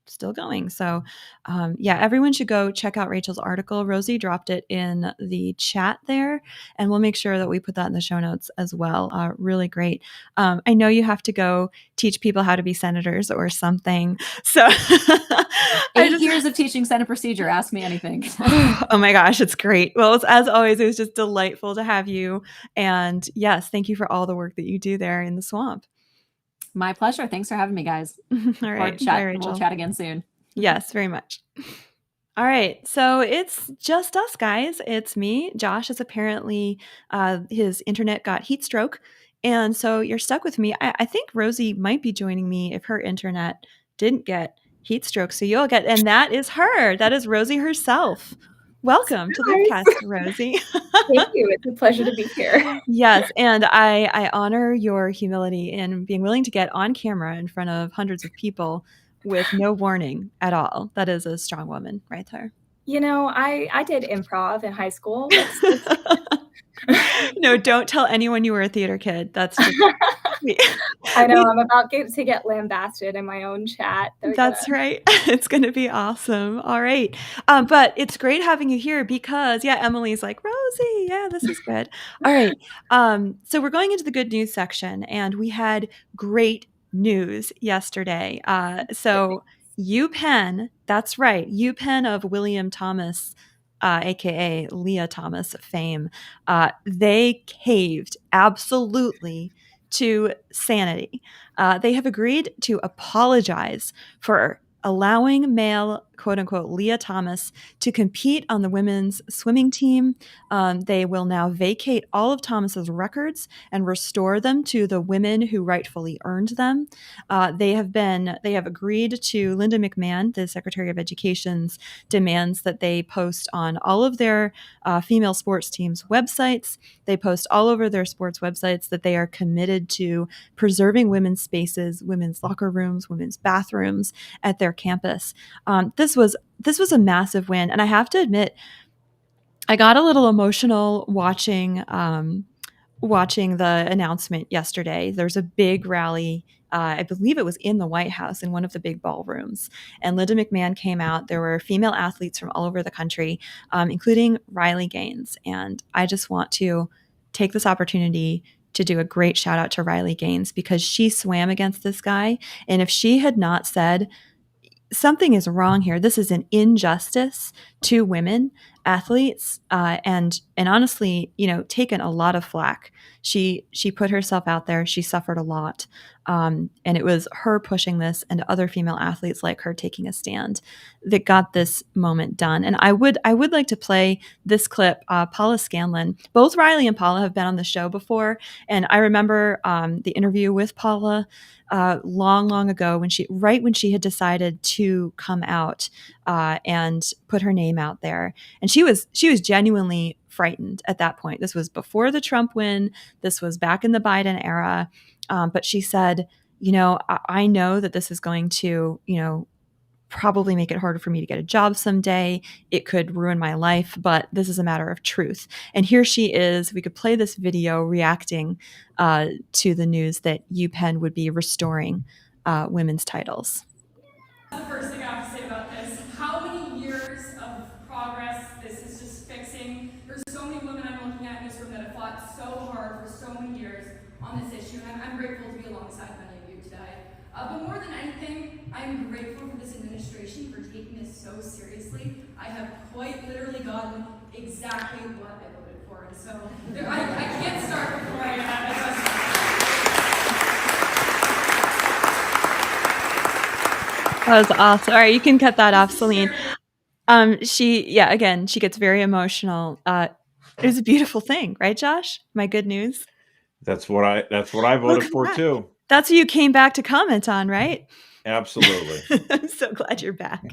still going. So everyone should go check out Rachel's article. Rosie dropped it in the chat there, and we'll make sure that we put that in the show notes as well. Really great. I know you have to go teach people how to be senators or something. So
8 years of teaching Senate procedure. Ask me anything.
Oh my gosh, it's great. Well, as always, it was just delightful to have you. And yes, thank you for all the work that you do there in the swamp.
My pleasure. Thanks for having me, guys.
All right. Bye, Rachel.
We'll chat again soon.
Yes, very much. All right. So it's just us, guys. It's me. Josh is apparently, his internet got heat stroke. And so you're stuck with me. I think Rosie might be joining me if her internet didn't get heat stroke. So you'll get, and that is her. That is Rosie herself. Welcome to LOOPcast, Rosie.
Thank you. It's a pleasure to be here.
Yes, and I honor your humility in being willing to get on camera in front of hundreds of people with no warning at all. That is a strong woman right there.
I did improv in high school.
No, don't tell anyone you were a theater kid. That's just
I know, I'm about to get lambasted in my own chat.
That's right. It's going to be awesome. All right. But it's great having you here because, Emily's like, Rosie, this is good. All right. So we're going into the good news section, and we had great news yesterday. So UPenn, that's right, UPenn of William Thomas, aka Leah Thomas fame, they caved absolutely to sanity. They have agreed to apologize for allowing male, quote unquote, Leah Thomas to compete on the women's swimming team. They will now vacate all of Thomas's records and restore them to the women who rightfully earned them. They have agreed to Linda McMahon, the Secretary of Education's demands that they post on all of their female sports teams' websites. They post all over their sports websites that they are committed to preserving women's spaces, women's locker rooms, women's bathrooms at their campus. This was a massive win, and I have to admit, I got a little emotional watching the announcement yesterday. There's a big rally. I believe it was in the White House in one of the big ballrooms, and Linda McMahon came out. There were female athletes from all over the country, including Riley Gaines, and I just want to take this opportunity to do a great shout out to Riley Gaines because she swam against this guy, and if she had not said, something is wrong here, this is an injustice two women athletes, and honestly, taken a lot of flack. She put herself out there. She suffered a lot, and it was her pushing this, and other female athletes like her taking a stand that got this moment done. And I would like to play this clip. Paula Scanlon, both Riley and Paula have been on the show before, and I remember the interview with Paula long ago when she had decided to come out and put her name out there, and she was genuinely frightened at that point. This was before the Trump win. This was back in the Biden era, but she said, I know that this is going to, probably make it harder for me to get a job someday. It could ruin my life, but this is a matter of truth. And here she is. We could play this video reacting to the news that UPenn would be restoring women's titles.
The first thing I have to say about this, how many years of progress this is just fixing. There's so many women I'm looking at in this room that have fought so hard for so many years on this issue, and I'm grateful to be alongside many of you today. But more than anything, I'm grateful for this administration for taking this so seriously. I have quite literally gotten exactly what I voted for, and so I can't start before I address
That was awesome. All right, you can cut that off, Celine. She gets very emotional. It was a beautiful thing, right, Josh? My good news.
That's what I voted for too.
That's what you came back to comment on, right?
Absolutely.
I'm so glad you're back.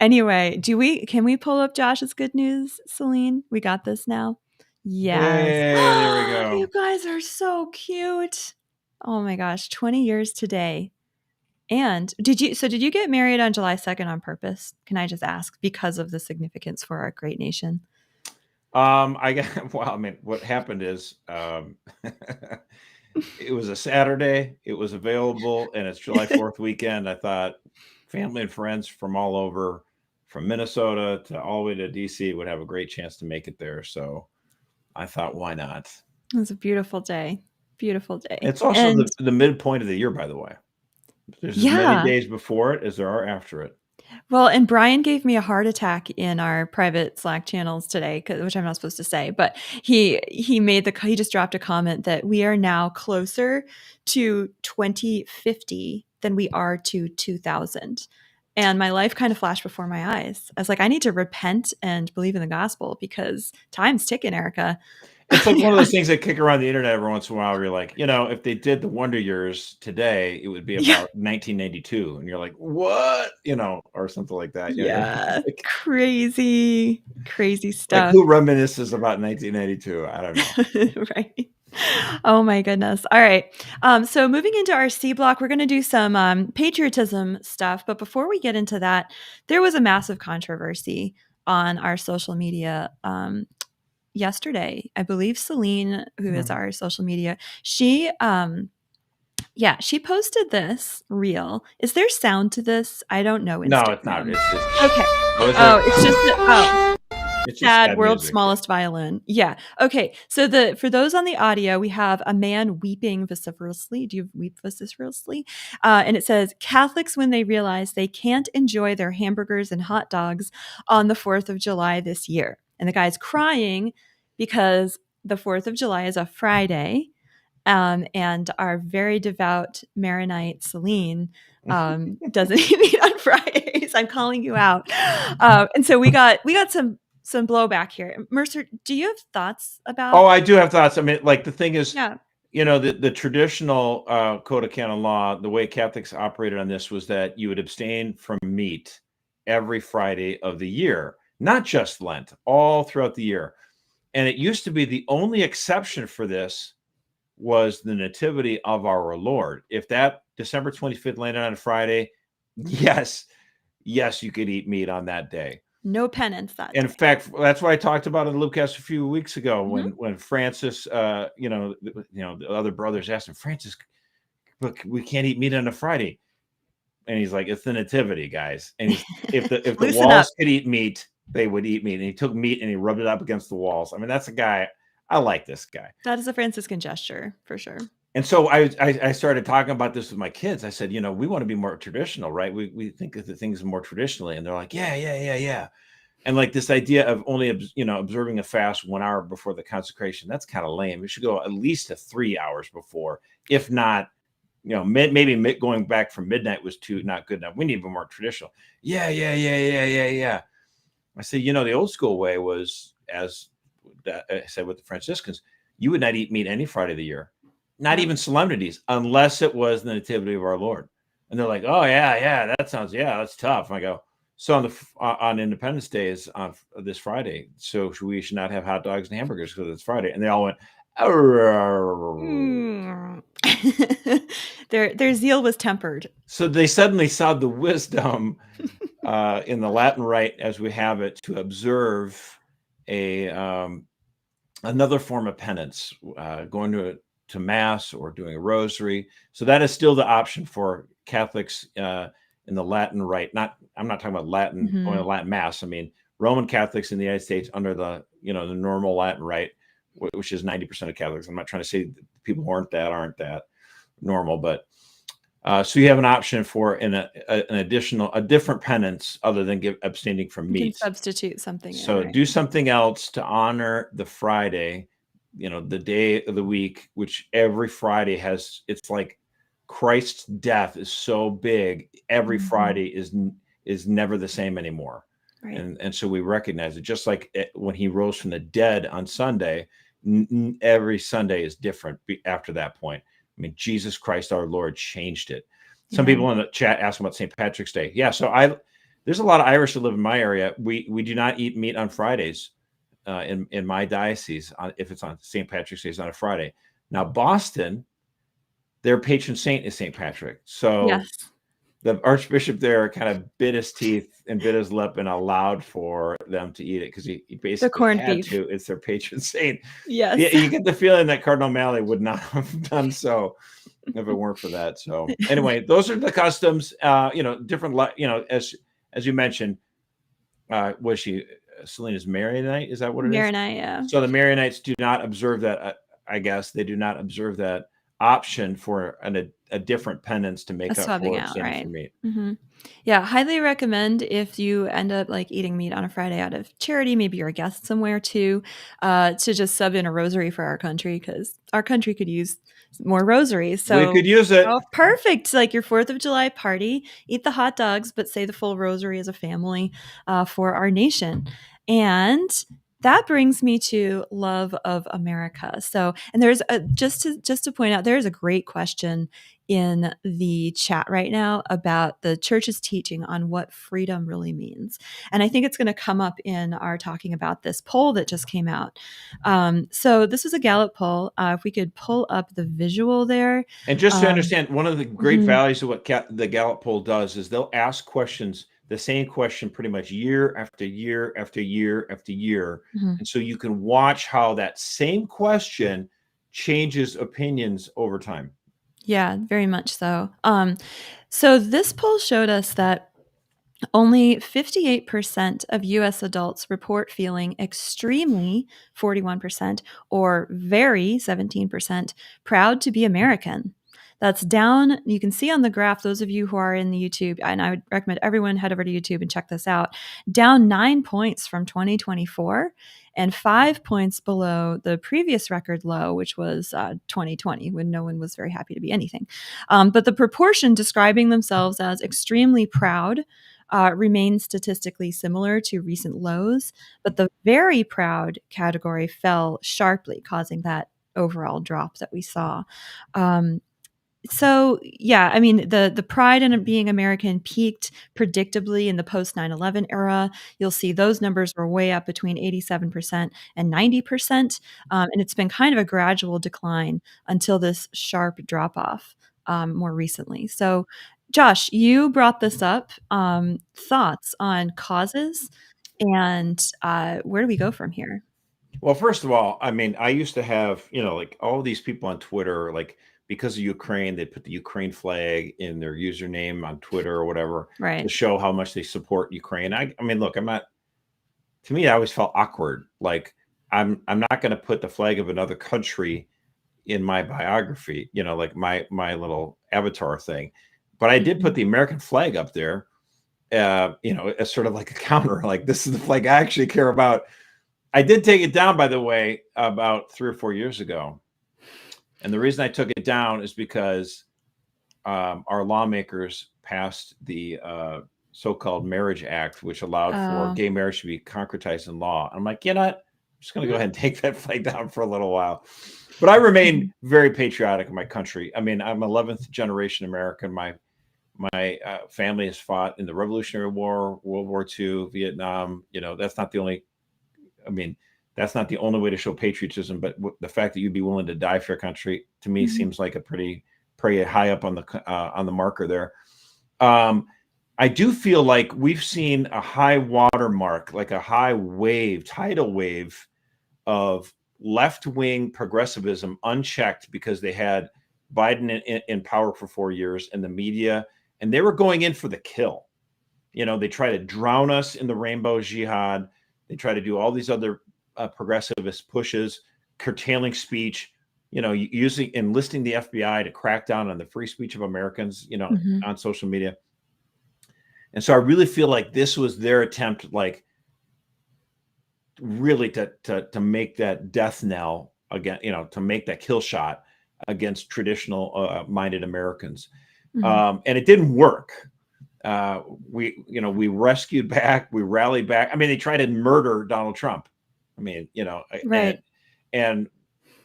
Anyway, can we pull up Josh's good news, Celine? We got this now. Yes.
Hey, there we go.
You guys are so cute. Oh my gosh, 20 years today. And did you get married on July 2nd on purpose? Can I just ask, because of the significance for our great nation?
What happened is it was a Saturday, it was available, and it's July 4th weekend. I thought family and friends from all over, from Minnesota to all the way to DC, would have a great chance to make it there. So I thought, why not?
It was a beautiful day. Beautiful day.
It's also the midpoint of the year, by the way. There's as many days before it as there are after it.
Well, and Brian gave me a heart attack in our private Slack channels today, which I'm not supposed to say, but he just dropped a comment that we are now closer to 2050 than we are to 2000. And my life kind of flashed before my eyes. I was like, I need to repent and believe in the gospel because time's ticking, Erica.
It's like one of those things that kick around the internet every once in a while where you're like, if they did the Wonder Years today, it would be about 1992. And you're like, what? Or something like that.
Yeah. Crazy stuff.
Like, who reminisces about 1992? I don't know.
Right. Oh my goodness. All right. So moving into our C block, we're going to do some patriotism stuff. But before we get into that, there was a massive controversy on our social media yesterday. I believe Celine, who is our social media, she posted this reel. Is there sound to this? I don't know.
No, it's not. It's just
okay. It's just sad world's music. Smallest violin. Yeah. Okay. So for those on the audio, we have a man weeping vociferously. Do you weep vociferously? And it says, Catholics when they realize they can't enjoy their hamburgers and hot dogs on the 4th of July this year. And the guy's crying because the 4th of July is a Friday. And our very devout Maronite Celine doesn't eat on Fridays. I'm calling you out. And so we got some blowback here. Mercer, do you have thoughts about?
Oh, I do have thoughts. I mean, like the thing is, the traditional code of canon law, the way Catholics operated on this was that you would abstain from meat every Friday of the year, not just Lent, all throughout the year. And it used to be the only exception for this was the nativity of our Lord. If that December 25th landed on a Friday, yes, you could eat meat on that day.
No penance that
day. In fact, that's what I talked about in the LOOPcast a few weeks ago when Francis, the other brothers asked him, Francis, look, we can't eat meat on a Friday. And he's like, it's the nativity, guys. And if the walls could eat meat, they would eat meat. And he took meat and he rubbed it up against the walls. I mean, that's a guy. I like this guy.
That is a Franciscan gesture for sure.
And so I started talking about this with my kids. I said, we want to be more traditional, right? We think of the things more traditionally, and they're like, yeah. And like this idea of only, observing a fast 1 hour before the consecration, that's kind of lame. We should go at least to 3 hours before, if not, maybe going back from midnight was not good enough. We need to be more traditional. Yeah. I say, the old school way was, as I said with the Franciscans, you would not eat meat any Friday of the year, not even solemnities, unless it was the nativity of our Lord. And they're like, oh yeah, that's tough. And I go, so on Independence Day is on this Friday, so we should not have hot dogs and hamburgers because it's Friday. And they all went,
Their zeal was tempered.
So they suddenly saw the wisdom in the Latin rite as we have it to observe another form of penance, going to mass or doing a rosary. So that is still the option for Catholics in the Latin rite. I'm not talking about Latin, going to Latin mass. I mean, Roman Catholics in the United States under the normal Latin rite, which is 90% of Catholics. I'm not trying to say people who aren't that normal, but so you have an option for a different penance other than abstaining from meat.
You can substitute something.
So do something else to honor the Friday, the day of the week, which every Friday it's like Christ's death is so big. Every Friday is never the same anymore. Right. And so we recognize it, just like when he rose from the dead on Sunday, every Sunday is different after that point. I mean, Jesus Christ, our Lord, changed it. Some people in the chat ask about St. Patrick's Day. Yeah. So there's a lot of Irish that live in my area. We do not eat meat on Fridays in my diocese. If it's on St. Patrick's Day, it's on a Friday. Now, Boston, their patron saint is St. Patrick. So the Archbishop there kind of bit his teeth and bit his lip and allowed for them to eat it because he basically had to. It's their patron saint.
Yes.
Yeah, you get the feeling that Cardinal O'Malley would not have done so if it weren't for that. So anyway, those are the customs. Different. As you mentioned, was she Selena's Maronite? Is that what it is?
Maronite, yeah.
So the Maronites do not observe that. I guess they do not observe that option for a different penance to make up for abstaining from meat.
Yeah, highly recommend if you end up like eating meat on a Friday out of charity, maybe you're a guest somewhere too, to just sub in a rosary for our country, because our country could use more rosaries. So
we could use it.
Oh, perfect. Like your 4th of July party, eat the hot dogs, but say the full rosary as a family for our nation. And that brings me to love of America. So, and there's just to point out, there's a great question in the chat right now about the church's teaching on what freedom really means. And I think it's going to come up in our talking about this poll that just came out. So this was a Gallup poll. If we could pull up the visual there.
And just to understand, one of the great values of what the Gallup poll does is they'll ask questions, the same question pretty much year after year after year after year. And so you can watch how that same question changes opinions over time.
Yeah, very much so. So this poll showed us that only 58% of U.S. adults report feeling extremely, 41%, or very, 17%, proud to be American. That's down. You can see on the graph, those of you who are in the YouTube, and I would recommend everyone head over to YouTube and check this out, down 9 points from 2024 and 5 points below the previous record low, which was 2020, when no one was very happy to be anything. But the proportion describing themselves as extremely proud remains statistically similar to recent lows, but the very proud category fell sharply, causing that overall drop that we saw. So yeah, I mean, the pride in being American peaked predictably in the post 9/11 era. You'll see those numbers were way up between 87% and 90%. And it's been kind of a gradual decline until this sharp drop off more recently. So Josh, you brought this up. Thoughts on causes and where do we go from here?
Well, first of all, I mean, I used to have, like all these people on Twitter, like, because of Ukraine, they put the Ukraine flag in their username on Twitter or whatever to show how much they support Ukraine. I mean, look, to me, I always felt awkward. Like I'm not going to put the flag of another country in my biography, like my little avatar thing. But I did put the American flag up there, as sort of like a counter, like this is the flag I actually care about. I did take it down, by the way, about 3 or 4 years ago. And the reason I took it down is because our lawmakers passed the so-called Marriage Act, which allowed for gay marriage to be concretized in law. I'm like, I'm just going to go ahead and take that flag down for a little while. But I remain very patriotic of my country. I mean, I'm 11th generation American. My family has fought in the Revolutionary War, World War II, Vietnam. That's not the only. I mean, that's not the only way to show patriotism. But the fact that you'd be willing to die for your country, to me, seems like a pretty high up on the marker there. I do feel like we've seen a high water mark, like a high wave, tidal wave of left-wing progressivism unchecked because they had Biden in power for 4 years and the media, and they were going in for the kill. They try to drown us in the rainbow jihad. They try to do all these other progressivist pushes, curtailing speech, using enlisting the FBI to crack down on the free speech of Americans, on social media. And so I really feel like this was their attempt, like really to make that death knell again, to make that kill shot against traditional minded Americans. And it didn't work. We rescued back, we rallied back. I mean, they tried to murder Donald Trump. I mean,
right.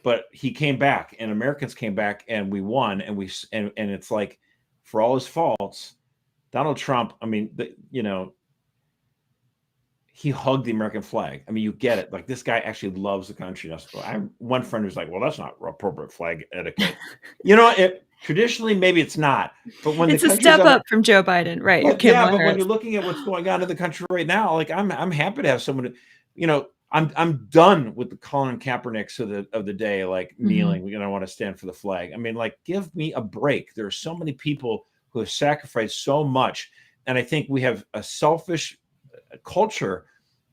But he came back, and Americans came back, and we won. And and it's like, for all his faults, Donald Trump, I mean, he hugged the American flag. I mean, you get it. Like, this guy actually loves the country. One friend was like, well, that's not appropriate flag etiquette. Traditionally, maybe it's not. But when
it's a step up from Joe Biden, right?
But when you're looking at what's going on in the country right now, like I'm happy to have someone, I'm done with the Colin Kaepernicks of the day, like kneeling. I want to stand for the flag. I mean, like, give me a break. There are so many people who have sacrificed so much, and I think we have a selfish culture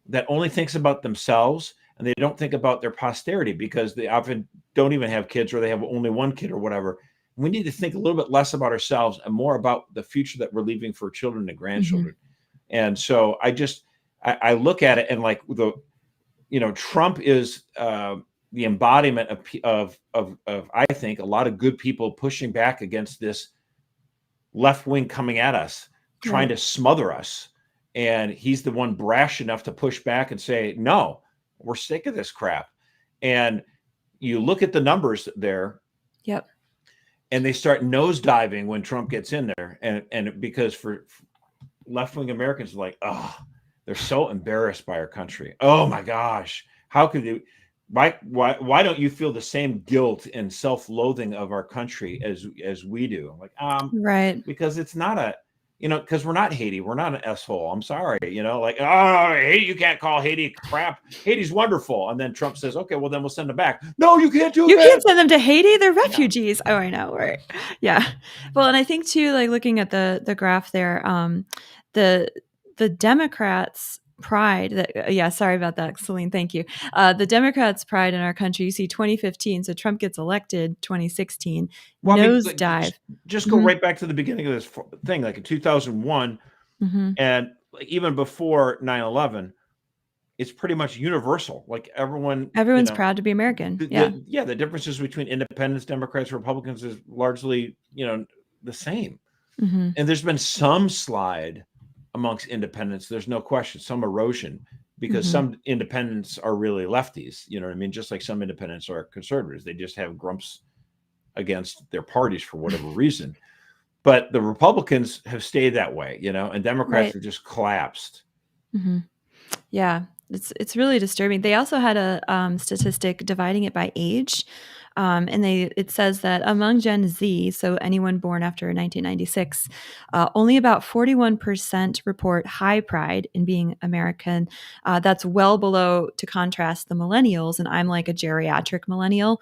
that only thinks about themselves, and they don't think about their posterity because they often don't even have kids, or they have only one kid or whatever. We need to think a little bit less about ourselves and more about the future that we're leaving for children and grandchildren. And so I look at it, and like Trump is the embodiment of I think a lot of good people pushing back against this left wing coming at us, trying to smother us. And he's the one brash enough to push back and say, no, we're sick of this crap. And you look at the numbers there.
Yep.
And they start nosediving when Trump gets in there. And because for left-wing Americans, like, they're so embarrassed by our country. Oh my gosh. How could you, why don't you feel the same guilt and self-loathing of our country as we do? Like,
right.
Because it's not because we're not Haiti. We're not an asshole. I'm sorry. Haiti, you can't call Haiti crap. Haiti's wonderful. And then Trump says, okay, well, then we'll send them back. No, you can't do that.
You can't send them to Haiti. They're refugees. Yeah. Oh, I know. Right. Yeah. Well, and I think too, like looking at the graph there, the Democrats' pride that, sorry about that, Celine. Thank you. The Democrats' pride in our country, you see 2015. So Trump gets elected 2016, nosedive.
Just go right back to the beginning of this thing, like in 2001. And even before 9/11, it's pretty much universal. Like everyone's
proud to be American.
The differences between independents, Democrats, Republicans is largely, the same. And there's been some slide amongst independents. There's no question, some erosion, because some independents are really lefties. You know what I mean? Just like some independents are conservatives. They just have grumps against their parties for whatever reason. But the Republicans have stayed that way, and Democrats have just collapsed.
Yeah, it's really disturbing. They also had a statistic dividing it by age. And it says that among Gen Z, so anyone born after 1996, only about 41% report high pride in being American. That's well below, to contrast, the millennials, and I'm like a geriatric millennial.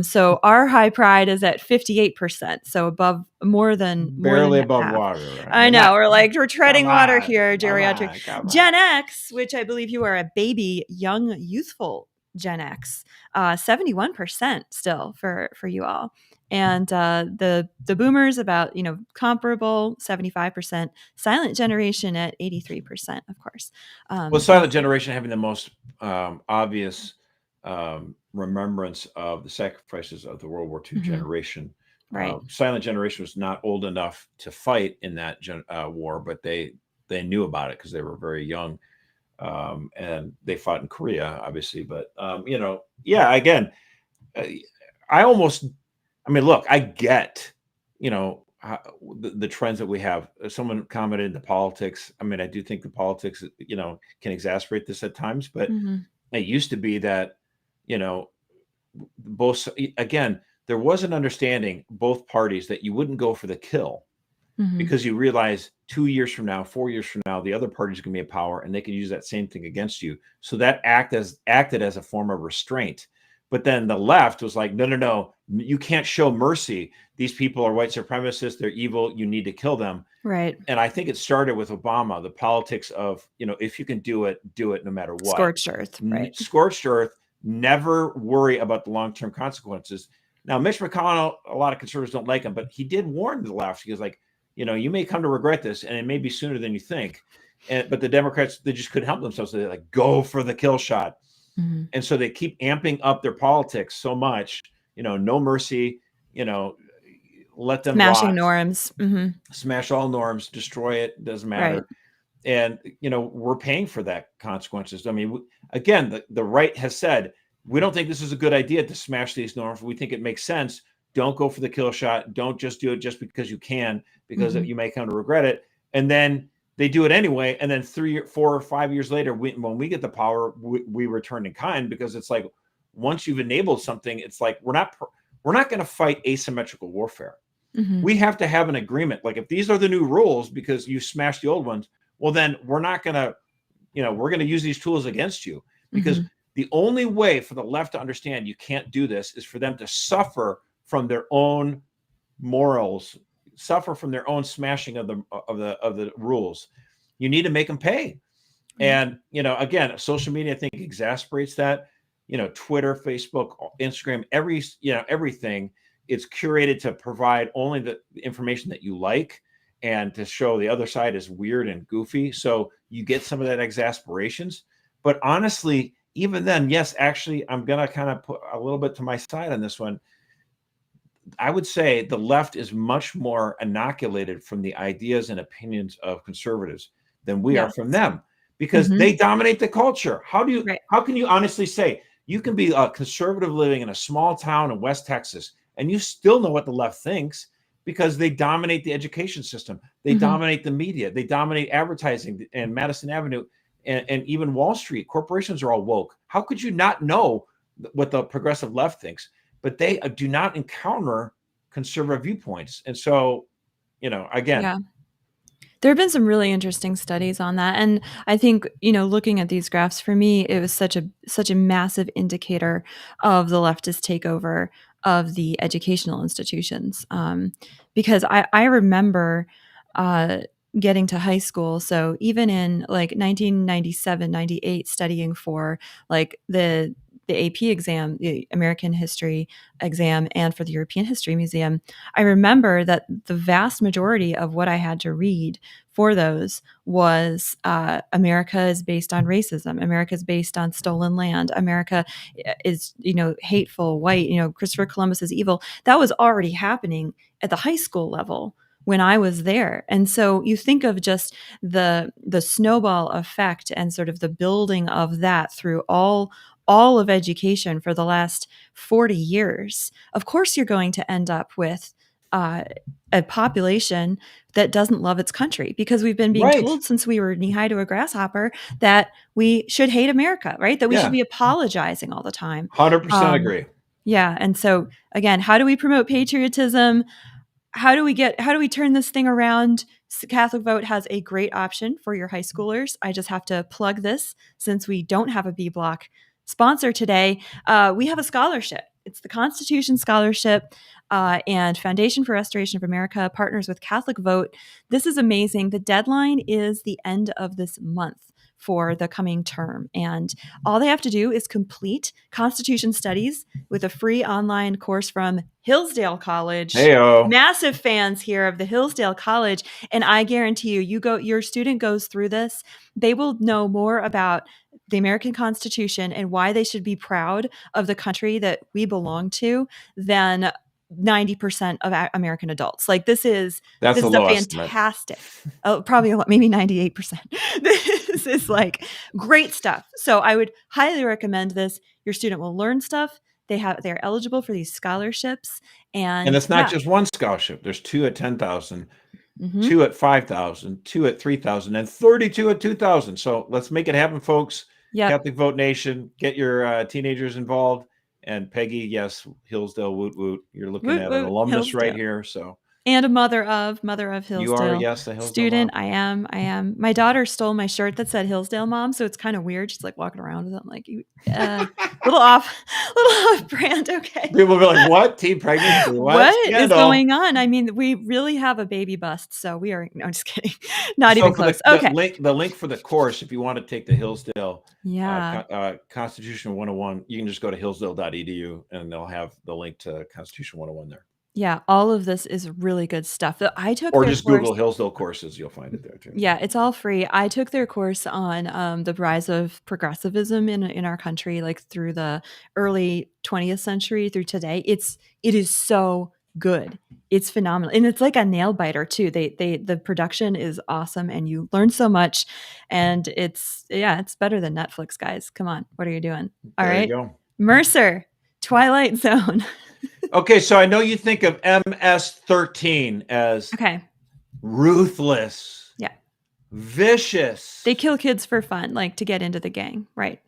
So our high pride is at 58%, so above more than
barely above
half.
water. Right?
I know, we're treading water here, geriatric. Gen X, which I believe you are a baby, young, youthful Gen X, 71% still for you all. And the boomers about, comparable 75%, silent generation at 83%, of course.
Well, silent generation having the most obvious remembrance of the sacrifices of the World War II generation.
Right.
Silent generation was not old enough to fight in that war, but they knew about it because they were very young, and they fought in Korea, obviously. But again, look, I get, the trends that we have. Someone commented the politics. I do think the politics, can exasperate this at times, but it used to be that, both, again, there was an understanding, both parties, that you wouldn't go for the kill because you realize 2 years from now, 4 years from now, the other party's going to be in power and they can use that same thing against you. So that acted as a form of restraint. But then the left was like, no, you can't show mercy. These people are white supremacists. They're evil. You need to kill them.
Right.
And I think it started with Obama, the politics of, if you can do it no matter what.
Scorched earth. Right.
Scorched earth. Never worry about the long-term consequences. Now, Mitch McConnell, a lot of conservatives don't like him, but he did warn the left. He was like, you may come to regret this, and it may be sooner than you think. But the Democrats, they just couldn't help themselves. So they're like, go for the kill shot. And so they keep amping up their politics so much, no mercy, let them
smashing
rot.
Norms.
Smash all norms, destroy it, doesn't matter.
Right.
And, we're paying for that consequences. Again, the right has said, we don't think this is a good idea to smash these norms. We think it makes sense. Don't go for the kill shot. Don't just do it just because you can, because you may come to regret it. And then they do it anyway. And then 3, 4, or 5 years later, when we get the power, we return in kind, because it's like, once you've enabled something, it's like, we're not going to fight asymmetrical warfare. We have to have an agreement. Like, if these are the new rules because you smashed the old ones, well, then we're not going to, we're going to use these tools against you, because the only way for the left to understand you can't do this is for them to suffer from their own morals, suffer from their own smashing of the rules. You need to make them pay. And, again, social media, I think, exasperates that. Twitter, Facebook, Instagram, everything, it's curated to provide only the information that you like and to show the other side is weird and goofy. So you get some of that exasperations. But honestly, even then, yes, actually, I'm going to kind of put a little bit to my side on this one. I would say the left is much more inoculated from the ideas and opinions of conservatives than we are from them, because they dominate the culture. How can you honestly say you can be a conservative living in a small town in West Texas and you still know what the left thinks? Because they dominate the education system. They dominate the media. They dominate advertising and Madison Avenue and even Wall Street. Corporations are all woke. How could you not know what the progressive left thinks? But they do not encounter conservative viewpoints. And so, again.
Yeah. There have been some really interesting studies on that. And I think, looking at these graphs, for me, it was such a massive indicator of the leftist takeover of the educational institutions. Because I remember getting to high school. So even in like 1997, 98, studying for like the AP exam, the American History exam, and for the European History Museum, I remember that the vast majority of what I had to read for those was America is based on racism. America is based on stolen land. America is, hateful, white, Christopher Columbus is evil. That was already happening at the high school level when I was there. And so you think of just the snowball effect and sort of the building of that through all of education for the last 40 years. Of course, you're going to end up with a population that doesn't love its country, because we've been being told since we were knee-high to a grasshopper that we should hate America, right? That we should be apologizing all the time.
100% agree.
Yeah. And so again, how do we promote patriotism? How do we turn this thing around? Catholic Vote has a great option for your high schoolers. I just have to plug this since we don't have a B Block sponsor today. We have a scholarship. It's the Constitution Scholarship, and Foundation for Restoration of America partners with Catholic Vote. This is amazing. The deadline is the end of this month for the coming term. And all they have to do is complete Constitution Studies with a free online course from Hillsdale College.
Heyo.
Massive fans here of the Hillsdale College. And I guarantee your student goes through this, they will know more about the American Constitution and why they should be proud of the country that we belong to than 90% of American adults. Like this is
That's
a
low estimate.
fantastic, probably a lot, maybe 98%. This is like great stuff. So I would highly recommend this. Your student will learn stuff. They're eligible for these scholarships, and
it's not just one scholarship. There's 2 at 10,000,
Mhm.
2 at 5,000, 2 at 3,000, and 32 at 2,000. So let's make it happen, folks.
Yep.
Catholic Vote Nation, get your teenagers involved. And Peggy, yes, Hillsdale, woot woot. You're looking
Woot
at
woot,
an alumnus
Hillsdale.
right here. So
And a mother of Hillsdale.
you are, yes, a Hillsdale
student.
mom.
I am. My daughter stole my shirt that said Hillsdale mom, so it's kind of weird. She's like walking around with it. I'm like, little off brand. Okay.
People be like, "What? Teen pregnancy?
What is
Scandal."
going on? I mean, we really have a baby bust, so we are. No, I'm just kidding. Not even
for
close.
The
Okay.
link for the course, if you want to take the Hillsdale Constitution 101, you can just go to hillsdale.edu and they'll have the link to Constitution 101 there.
Yeah, all of this is really good stuff. I took
Or
their
just
course-
Google Hillsdale courses, you'll find it there too.
Yeah, it's all free. I took their course on the rise of progressivism in our country, like through the early 20th century through today. It is so good. It's phenomenal, and it's like a NAILBITER too. The production is awesome, and you learn so much. And it's better than Netflix, guys. Come on, what are you doing? All
There
right,
you go.
Mercer, Twilight Zone.
Okay, so I know you think of MS-13 as
Okay,
ruthless,
yeah,
vicious.
they kill kids for fun, like to get into the gang, right?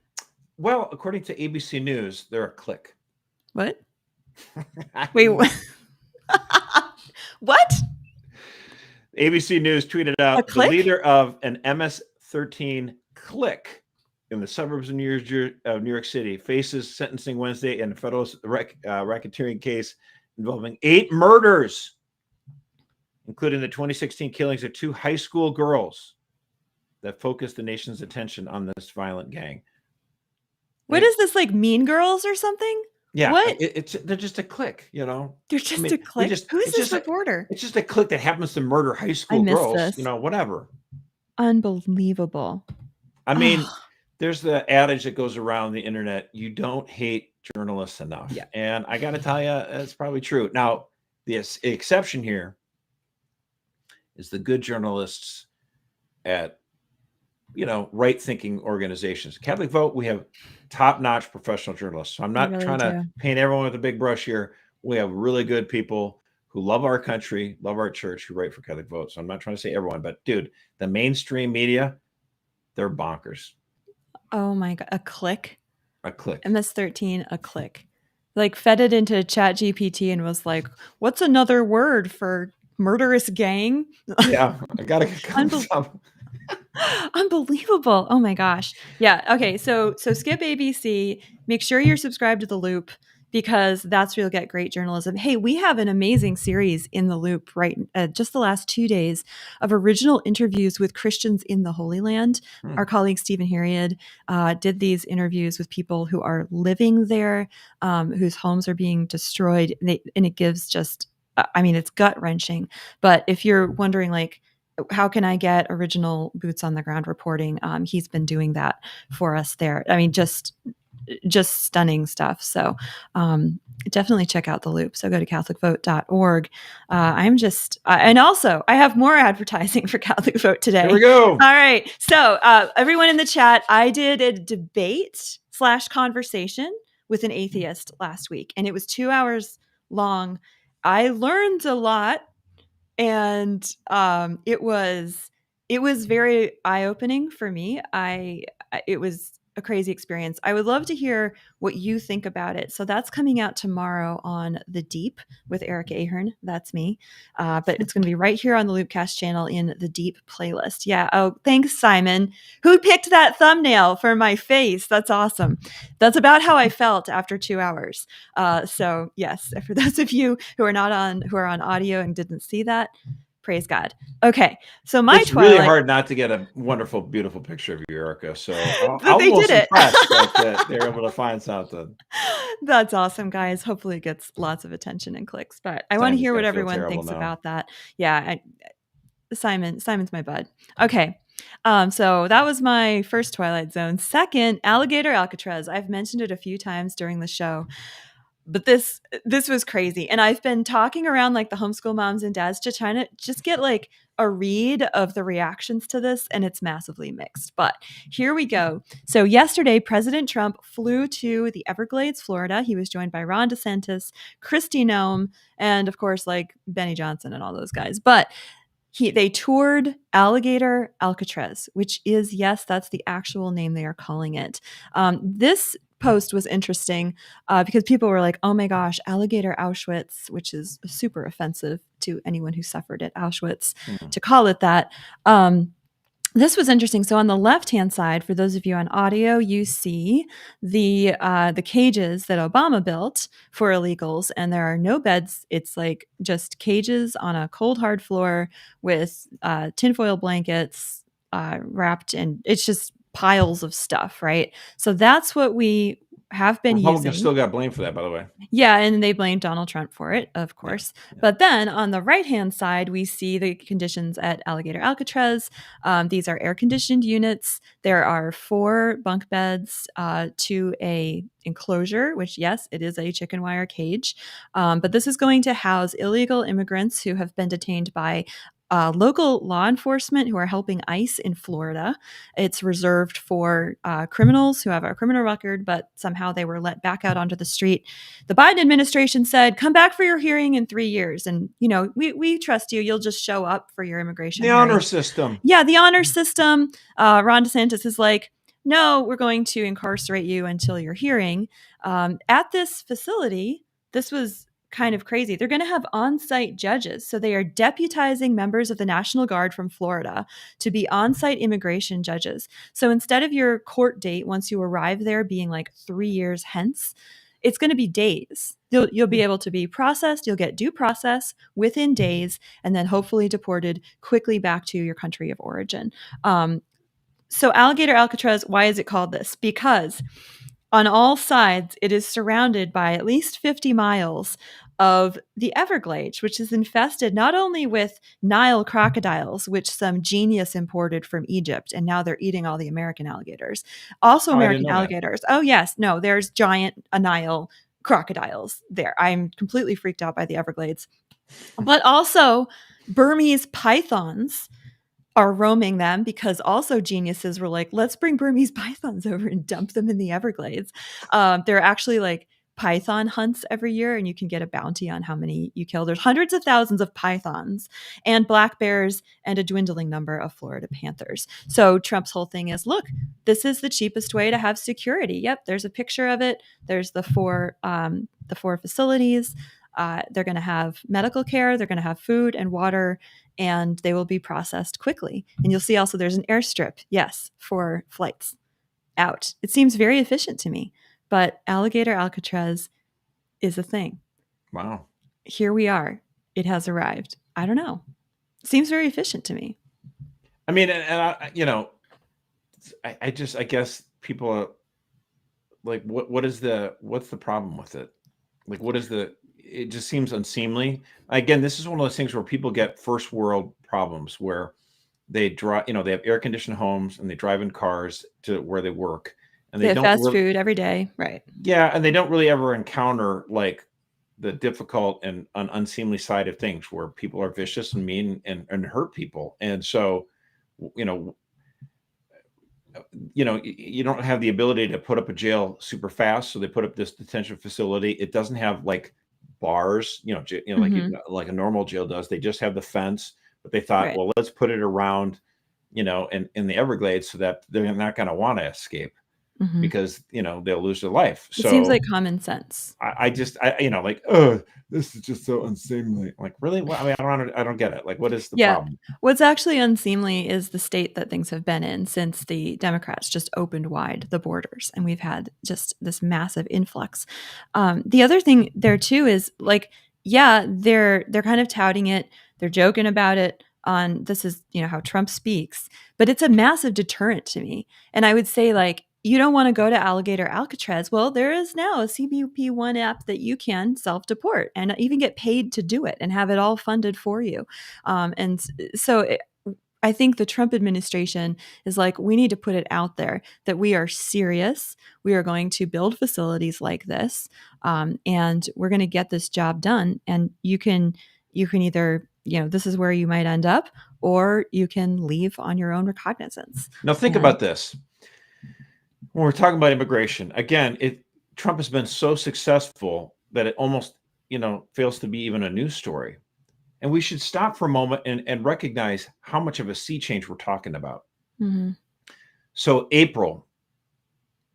Well, according to ABC News, they're a clique.
What? Wait, what?
ABC News tweeted out the
clique?
leader of an MS-13 clique in the suburbs of New York City faces sentencing Wednesday in a federal racketeering case involving 8 murders, including the 2016 killings of 2 high school girls that focused the nation's attention on this violent gang.
What is this, like Mean Girls or something?
Yeah,
What?
They're just a clique, you know.
They're just a clique. Who is this reporter?
It's just a clique that happens to murder high school
missed
girls,
this.
you know, whatever.
Unbelievable.
I mean, there's the adage that goes around the internet, you don't hate journalists enough.
Yeah.
And I got to tell you, that's probably true. Now, the exception here is the good journalists at, you know, right-thinking organizations. Catholic Vote, we have top-notch professional journalists. So I'm not
really
trying to
do.
paint everyone with a big brush here. We have really good people who love our country, love our church, who write for Catholic Vote. So I'm not trying to say everyone, but dude, the mainstream media, they're bonkers.
Oh my God. A clique?
A clique.
MS-13, a clique. Like fed it into ChatGPT and was like, what's another word for murderous gang?
Yeah, I got to come some.
Unbelievable. Oh my gosh. Yeah. Okay. So skip ABC. Make sure you're subscribed to The Loop because that's where you'll get great journalism. Hey, we have an amazing series in The Loop, right? Just the last 2 days of original interviews with Christians in the Holy Land. Our colleague Stephen Harriet did these interviews with people who are living there, whose homes are being destroyed. And it gives just, I mean, it's gut wrenching. But if you're wondering, like, how can I get original boots on the ground reporting? He's been doing that for us there. I mean, just stunning stuff. So definitely check out The Loop. So go to catholicvote.org. And also I have more advertising for Catholic Vote today.
Here we go.
All right. So everyone in the chat, I did a debate/conversation with an atheist last week, and it was 2 hours long. I learned a lot. And it was very eye-opening for me. It was a crazy experience. I would love to hear what you think about it. So that's coming out tomorrow on The Deep with Eric Ahern. That's me. But it's going to be right here on the Loopcast channel in the Deep playlist. Yeah. Oh, thanks, Simon. Who picked that thumbnail for my face? That's awesome. That's about how I felt after 2 hours. So yes, for those of you who are on audio and didn't see that, Praise God. Okay, so my
it's
Twilight.
really hard not to get a wonderful, beautiful picture of you, Erica. So
But
I'm
they
almost
did it.
impressed that they're able to find something.
That's awesome, guys. Hopefully it gets lots of attention and clicks. But I want to
Simon's
hear what
gonna feel
everyone
terrible
thinks
now.
about that. Yeah, Simon's my bud. Okay. So that was my first Twilight Zone. Second, Alligator Alcatraz. I've mentioned it a few times during the show. But this was crazy. And I've been talking around like the homeschool moms and dads to try to just get like a read of the reactions to this, and it's massively mixed. But here we go. So yesterday, President Trump flew to the Everglades, Florida. He was joined by Ron DeSantis, Kristi Noem, and of course, like Benny Johnson and all those guys. But they toured Alligator Alcatraz, which is, yes, that's the actual name they are calling it. This post was interesting because people were like, oh my gosh, Alligator Auschwitz, which is super offensive to anyone who suffered at Auschwitz to call it that. This was interesting. So on the left-hand side, for those of you on audio, you see the cages that Obama built for illegals, and there are no beds. It's like just cages on a cold, hard floor with tinfoil blankets wrapped, and it's just piles of stuff, right? So that's what we have been
Republicans
using.
still got blamed for that, by the way.
Yeah, and they blamed Donald Trump for it, of course.
Yeah.
But then on the right-hand side, we see the conditions at Alligator Alcatraz. These are air-conditioned units. There are 4 bunk beds to a enclosure, which, yes, it is a chicken wire cage. But this is going to house illegal immigrants who have been detained by local law enforcement who are helping ICE in Florida. It's reserved for criminals who have a criminal record, but somehow they were let back out onto the street. The Biden administration said, come back for your hearing in 3 years. And, you know, we trust you. You'll just show up for your immigration
The
hearing.
honor system.
Yeah, the honor system. Ron DeSantis is like, no, we're going to incarcerate you until your hearing. At this facility, this was kind of crazy. They're going to have on-site judges. So they are deputizing members of the National Guard from Florida to be on-site immigration judges. So instead of your court date, once you arrive there being like 3 years hence, it's going to be days. You'll be able to be processed. You'll get due process within days, and then hopefully deported quickly back to your country of origin. So Alligator Alcatraz, why is it called this? Because on all sides, it is surrounded by at least 50 miles of the Everglades, which is infested not only with Nile crocodiles, which some genius imported from Egypt, and now they're eating all the American alligators. Also American alligators. Oh, yes. No, there's giant Nile crocodiles there. I'm completely freaked out by the Everglades. But also Burmese pythons are roaming them because also geniuses were like, let's bring Burmese pythons over and dump them in the Everglades. There are actually like python hunts every year, and you can get a bounty on how many you kill. There's hundreds of thousands of pythons and black bears and a dwindling number of Florida panthers. So Trump's whole thing is, look, this is the cheapest way to have security. Yep, there's a picture of it. There's the four facilities. They're going to have medical care. They're going to have food and water, and they will be processed quickly. And you'll see also there's an airstrip, yes, for flights out. It seems very efficient to me, but Alligator Alcatraz is a thing.
Wow.
Here we are. It has arrived. I don't know. Seems very efficient to me.
I mean, and I, you know, I guess people are like, what's the problem with it? Like, it just seems unseemly. Again, this is one of those things where people get first world problems where they drive, they have air conditioned homes and they drive in cars to where they work, and
they have fast food every day. Right.
Yeah. And they don't really ever encounter like the difficult and unseemly side of things where people are vicious and mean and hurt people. And so, you don't have the ability to put up a jail super fast. So they put up this detention facility. It doesn't have like bars, like a normal jail does. They just have the fence, but they thought, right, well, let's put it around, in the Everglades so that they're not going to want to escape because, they'll lose their life.
It seems like common sense.
This is just so unseemly. Like, really? Well, I mean, I don't get it. Like, what is the problem? What's
actually unseemly is the state that things have been in since the Democrats just opened wide the borders, and we've had just this massive influx. The other thing there too is like, yeah, they're kind of touting it. They're joking about it on, this is, how Trump speaks, but it's a massive deterrent to me. And I would say, like, you don't want to go to Alligator Alcatraz. Well, there is now a CBP1 app that you can self-deport and even get paid to do it and have it all funded for you. I think the Trump administration is like, we need to put it out there that we are serious. We are going to build facilities like this, and we're going to get this job done. And you can either, this is where you might end up, or you can leave on your own recognizance.
Now think about this. When we're talking about immigration, again, Trump has been so successful that it almost, fails to be even a news story. And we should stop for a moment and recognize how much of a sea change we're talking about.
Mm-hmm.
So April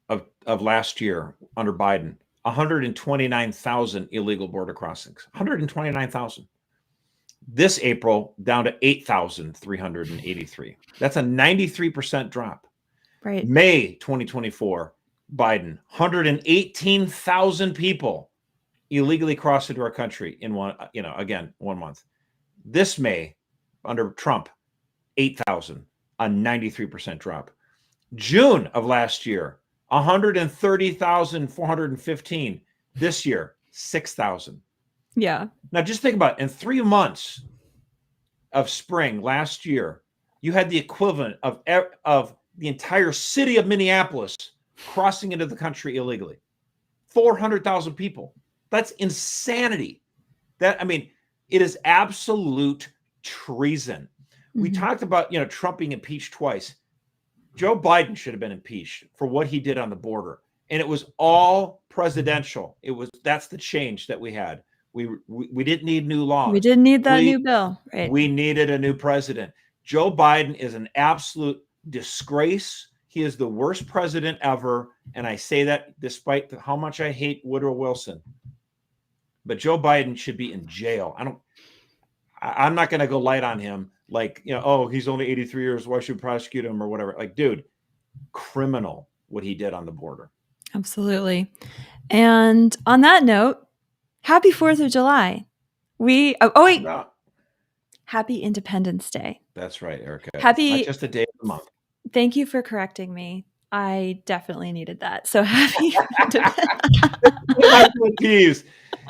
of last year under Biden, 129,000 illegal border crossings, 129,000. This April down to 8,383. That's a 93% drop.
Right.
May 2024, Biden, 118,000 people illegally crossed into our country in one month. This May, under Trump, 8,000, a 93% drop. June of last year, 130,415. This year, 6,000.
Yeah.
Now just think about it. In 3 months of spring last year, you had the equivalent of the entire city of Minneapolis crossing into the country illegally. 400,000 people. That's insanity. It is absolute treason. Mm-hmm. We talked about, Trump being impeached twice. Joe Biden should have been impeached for what he did on the border. And it was all presidential. That's the change that we had. We didn't need new laws.
We didn't need that new bill. Right.
We needed a new president. Joe Biden is an absolute disgrace. He is the worst president ever. And I say that despite how much I hate Woodrow Wilson. But Joe Biden should be in jail. I'm not going to go light on him. Like, he's only 83 years. Why should we prosecute him or whatever? Like, dude, criminal what he did on the border.
Absolutely. And on that note, happy 4th of July. Happy Independence Day.
That's right, Erica.
Happy,
not just a day of the month.
Thank you for correcting me. I definitely needed that. So happy
Independence.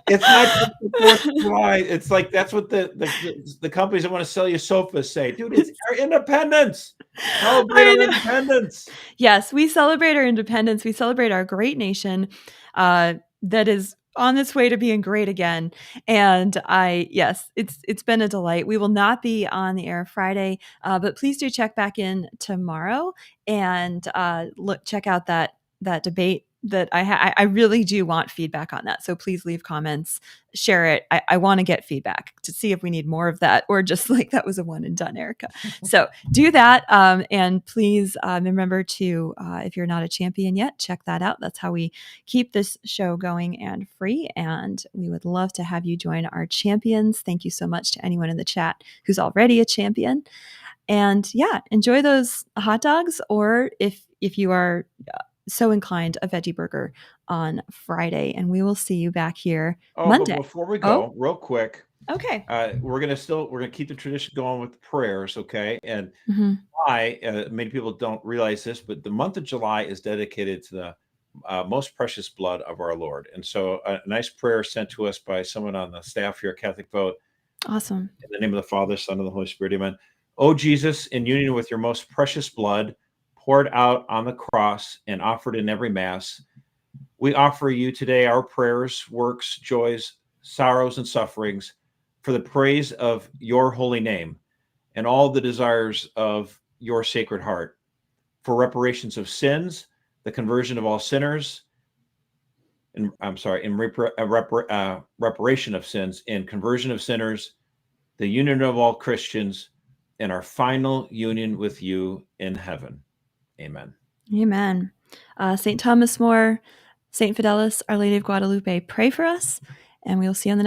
It's not just the 4th of July. It's like, that's what the companies that want to sell you sofas say. Dude, it's our independence. Celebrate our independence.
Yes, we celebrate our independence. We celebrate our great nation that is on its way to being great again. And it's been a delight. We will not be on the air Friday, but please do check back in tomorrow and check out that debate that I really do want feedback on that. So please leave comments, share it. I want to get feedback to see if we need more of that, or just like that was a one and done, Erica. So do that. And please remember to, if you're not a champion yet, check that out. That's how we keep this show going and free. And we would love to have you join our champions. Thank you so much to anyone in the chat who's already a champion. And enjoy those hot dogs, or if you are so inclined, a veggie burger on Friday, and we will see you back here Monday.
But before we go, real quick,
okay,
we're gonna keep the tradition going with prayers, okay? And many people don't realize this, but the month of July is dedicated to the most precious blood of our Lord, and so a nice prayer sent to us by someone on the staff here at Catholic Vote.
Awesome.
In the name of the Father, Son, and the Holy Spirit, amen. O Jesus, in union with your most precious blood, poured out on the cross and offered in every Mass, we offer you today our prayers, works, joys, sorrows, and sufferings for the praise of your holy name and all the desires of your sacred heart, for reparations of sins, the conversion of all sinners, reparation of sins and conversion of sinners, the union of all Christians, and our final union with you in heaven. Amen.
Amen. St. Thomas More, St. Fidelis, Our Lady of Guadalupe, pray for us, and we will see you on the next